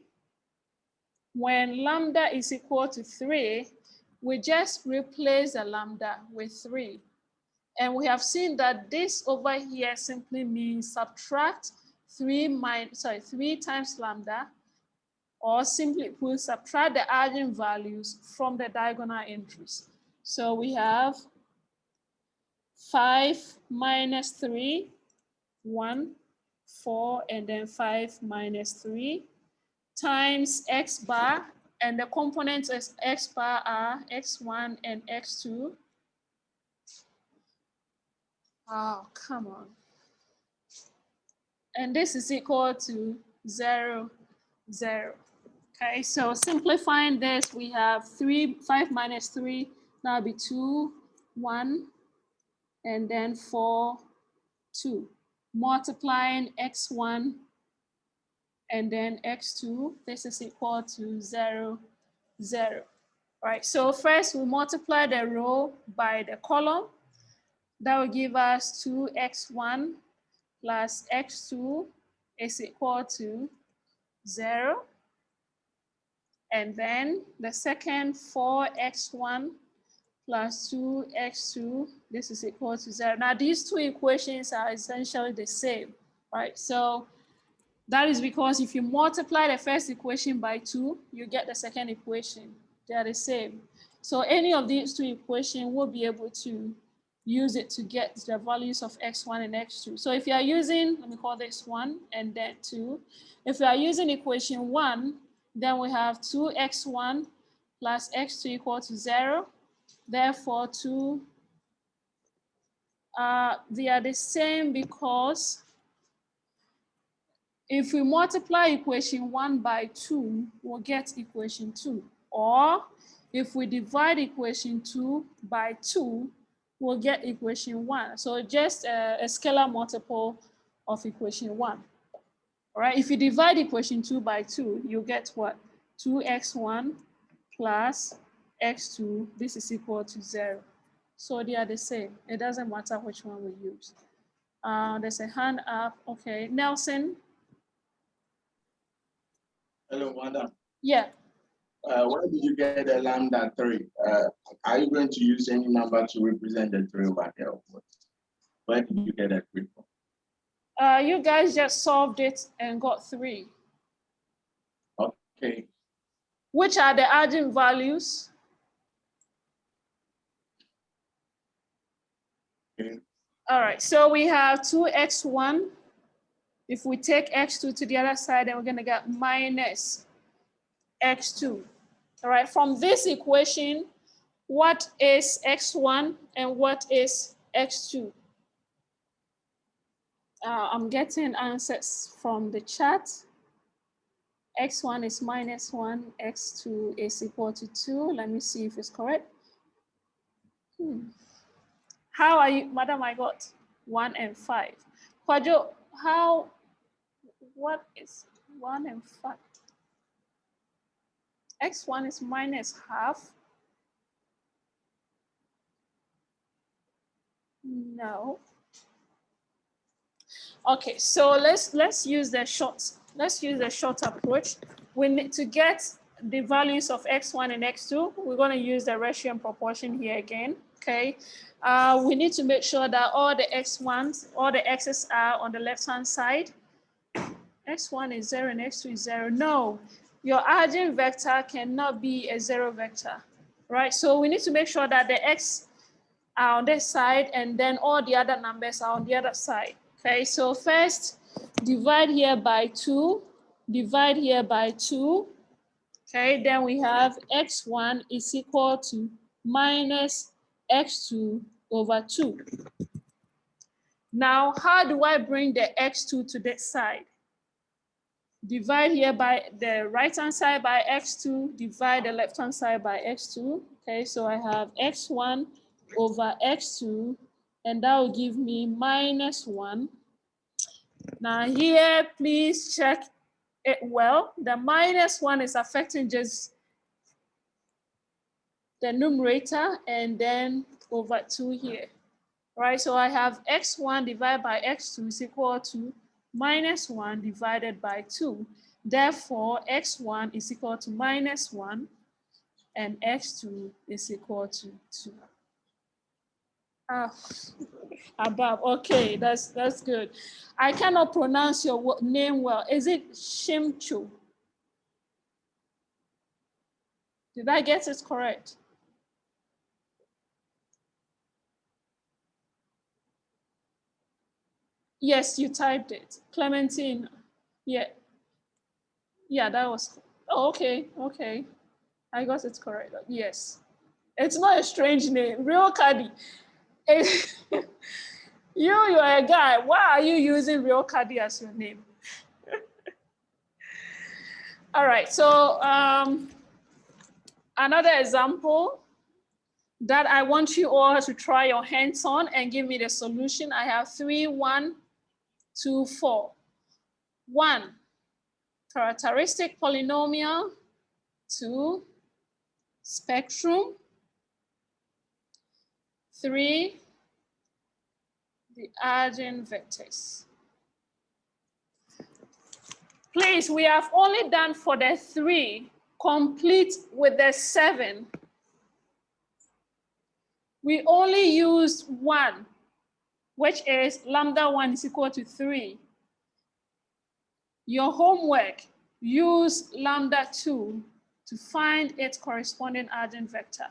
S2: when lambda is equal to 3, we just replace the lambda with 3. And we have seen that this over here simply means subtract 3 times lambda, or simply put, subtract the eigenvalues from the diagonal entries. So we have 5 minus 3, 1, 4, and then 5 minus 3 times x bar, and the components of x bar are x1 and x2. Oh, come on. And this is equal to 0, 0. Okay, so simplifying this, we have 5 minus 3, that'll be 2, 1, and then 4, 2. Multiplying x1 and then x2, this is equal to 0, 0. All right, so first we multiply the row by the column. That will give us 2x1 plus x2 is equal to 0. And then the second 4x1 plus 2x2, this is equal to 0. Now these two equations are essentially the same, right? So that is because if you multiply the first equation by 2, you get the second equation. They are the same. So any of these two equations will be able to use it to get the values of x1 and x2. So if you are using, let me call this 1 and then 2. If you are using equation 1, then we have 2x1 plus x2 equal to 0. Therefore, they are the same because if we multiply equation 1 by 2, we'll get equation 2. Or if we divide equation 2 by 2, we'll get equation 1. So just a scalar multiple of equation 1. All right, if you divide equation 2 by 2, you get what? 2x1 plus x2, this is equal to 0. So they are the same. It doesn't matter which one we use. There's a hand up. Okay, Nelson.
S14: Hello, madam.
S2: Yeah.
S14: Where did you get the lambda 3? Are you going to use any number to represent the 3 over here? Where did you get that 3 from?
S2: You guys just solved it and got 3.
S14: Okay.
S2: Which are the eigenvalues?
S14: Okay.
S2: All right, so we have 2x1. If we take x2 to the other side, then we're going to get minus x2. All right, from this equation, what is x1 and what is x2? I'm getting answers from the chat. X1 is minus 1, x2 is equal to 2. Let me see if it's correct. How are you, madam? I got 1 and 5. Kwajo, what is 1 and 5? X1 is minus half. No. Okay, so let's use the short approach. We need to get the values of x1 and x2. We're going to use the ratio and proportion here again. Okay. We need to make sure that all the x1s, all the x's are on the left-hand side. X1 is 0 and x2 is 0. No, your eigenvector cannot be a 0 vector, right? So we need to make sure that the x are on this side and then all the other numbers are on the other side. Okay, so first divide here by 2, divide here by 2. Okay, then we have x1 is equal to minus x2 over 2. Now, how do I bring the x2 to this side? Divide here by the right-hand side by x2, divide the left-hand side by x2. Okay, so I have x1 over x2, and that will give me minus 1. Now here, please check it well. The minus 1 is affecting just the numerator and then over 2 here, right? So I have x1 divided by x2 is equal to minus 1 divided by 2. Therefore, x1 is equal to minus 1 and x2 is equal to 2. Above. Okay, that's good. I cannot pronounce your name well. Is it Shimchu? Did I get it correct? Yes, you typed it. Clementine. Yeah. Yeah, that was. Oh, okay. Okay. I got it correct. Yes. It's not a strange name. Real Kadi. You're a guy. Why are you using real Kadi as your name? All right, so another example that I want you all to try your hands on and give me the solution. I have 3, 1, 2, 4. 1, characteristic polynomial. 2, spectrum. 3, the eigenvectors. Please, we have only done for the 3, complete with the 7. We only used 1, which is lambda 1 is equal to 3. Your homework, use lambda 2 to find its corresponding eigenvector.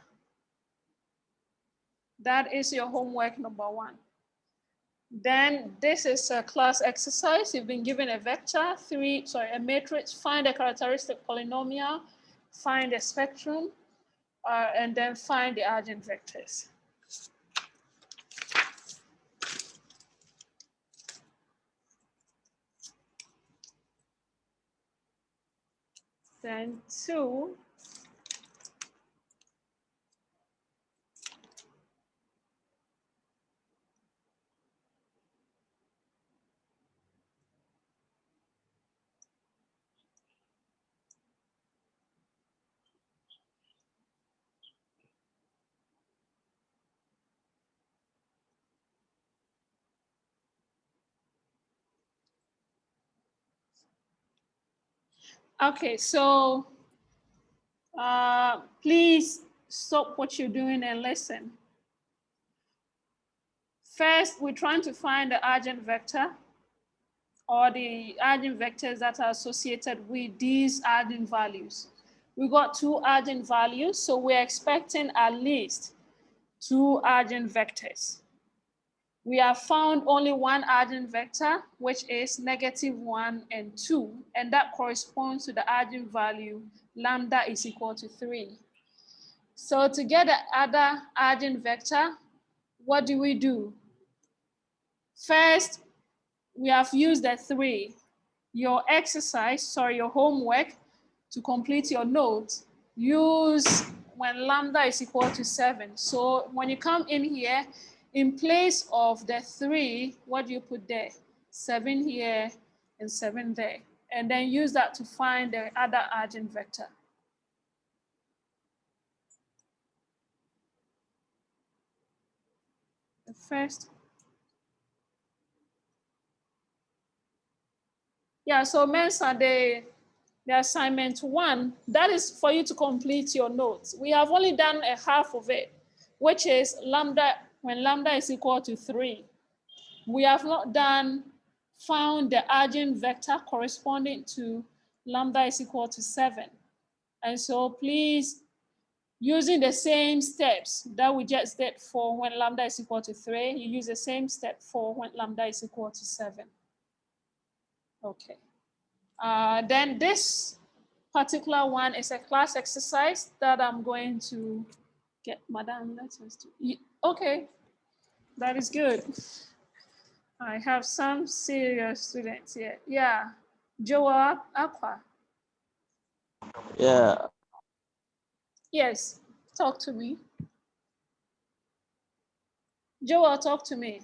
S2: That is your homework number 1. Then this is a class exercise. You've been given a vector, a matrix, find a characteristic polynomial, find a spectrum, and then find the eigenvectors. Then 2, okay, so please stop what you're doing and listen. First, we're trying to find the eigenvector or the eigenvectors that are associated with these eigenvalues. We got 2 eigenvalues, so we're expecting at least 2 eigenvectors. We have found only 1 eigenvector, which is -1 and 2, and that corresponds to the eigenvalue lambda is equal to 3. So to get the other eigenvector, what do? First, we have used the 3. Your homework to complete your notes, use when lambda is equal to 7. So when you come in here, in place of the 3, what do you put there? 7 here and 7 there. And then use that to find the other eigenvector. The first. Yeah, so Mensa, the assignment 1, that is for you to complete your notes. We have only done a half of it, which is lambda, when lambda is equal to 3. We have not found the eigenvector corresponding to lambda is equal to 7. And so please, using the same steps that we just did for when lambda is equal to 3, you use the same step for when lambda is equal to 7. Okay. Then this particular one is a class exercise that I'm going to get Madam. Okay, that is good. I have some serious students here. Yeah, Joa Aqua.
S6: Yeah.
S2: Yes, talk to me. Joa, talk to me.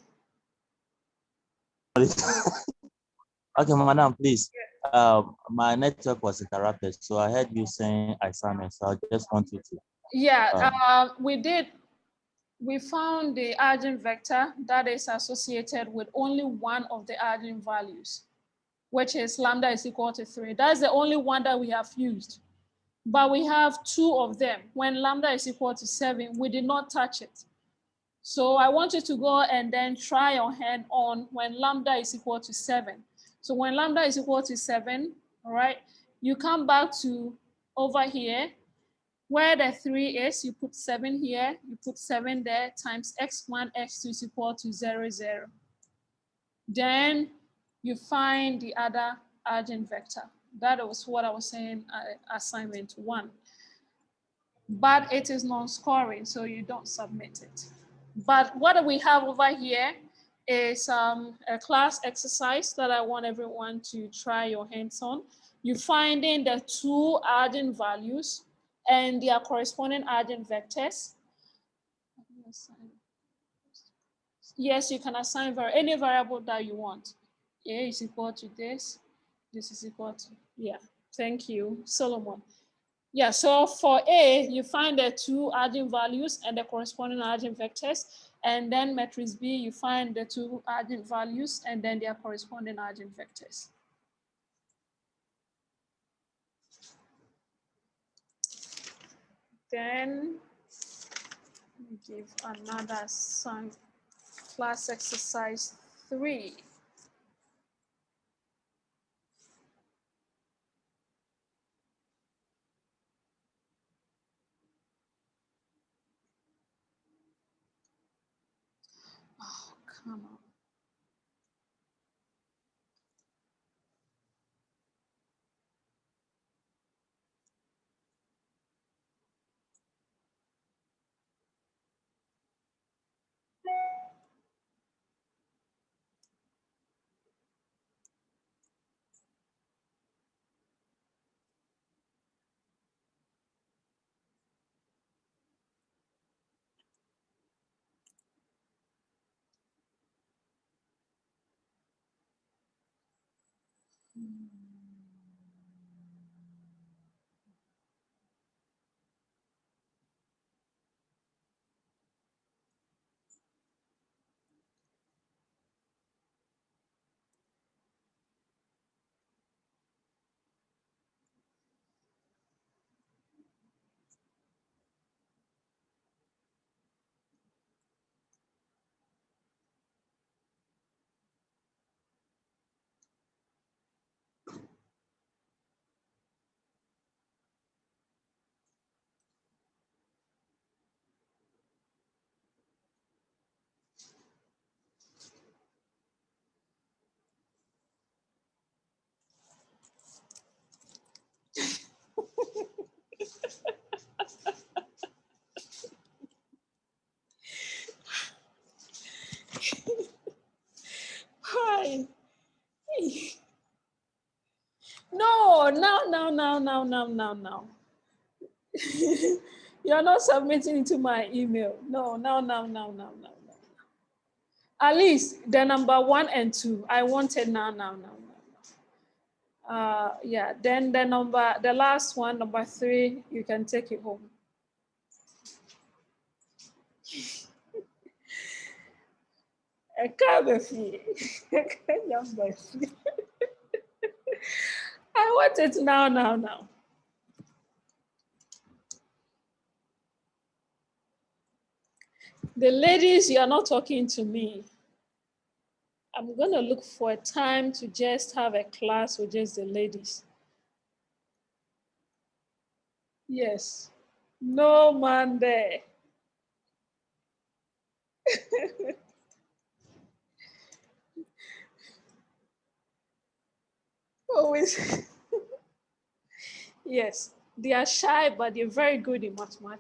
S6: Okay, Madam, please. My network was interrupted, so I heard you saying assignment, so I just want you to.
S2: Yeah, we found the eigenvector that is associated with only one of the eigenvalues, which is lambda is equal to 3. That's the only one that we have used. But we have 2 of them. When lambda is equal to 7, we did not touch it. So I want you to go and then try your hand on when lambda is equal to 7. So when lambda is equal to 7, all right, you come back to over here, where the 3 is, you put 7 here, you put 7 there, times x1, x2 is equal to 0, 0. Then you find the other eigenvector. That was what I was saying, assignment 1. But it is non-scoring, so you don't submit it. But what we have over here is a class exercise that I want everyone to try your hands on. You find in the two eigenvalues and their corresponding eigenvectors. Yes, you can assign any variable that you want. A is equal to this. This is equal to, yeah. Thank you, Solomon. Yeah, so for A, you find the two eigenvalues and the corresponding eigenvectors. And then matrix B, you find the two eigenvalues and then their corresponding eigenvectors. Then we give another sign, class exercise 3. Oh, come on. Hi. No. You're not submitting it to my email. No. At least the number 1 and 2. I wanted now. Yeah, then the last one, number 3, you can take it home. I want it now. The ladies, you are not talking to me. I'm going to look for a time to just have a class with just the ladies. Yes. No man there. Always. Yes. They are shy, but they're very good in mathematics.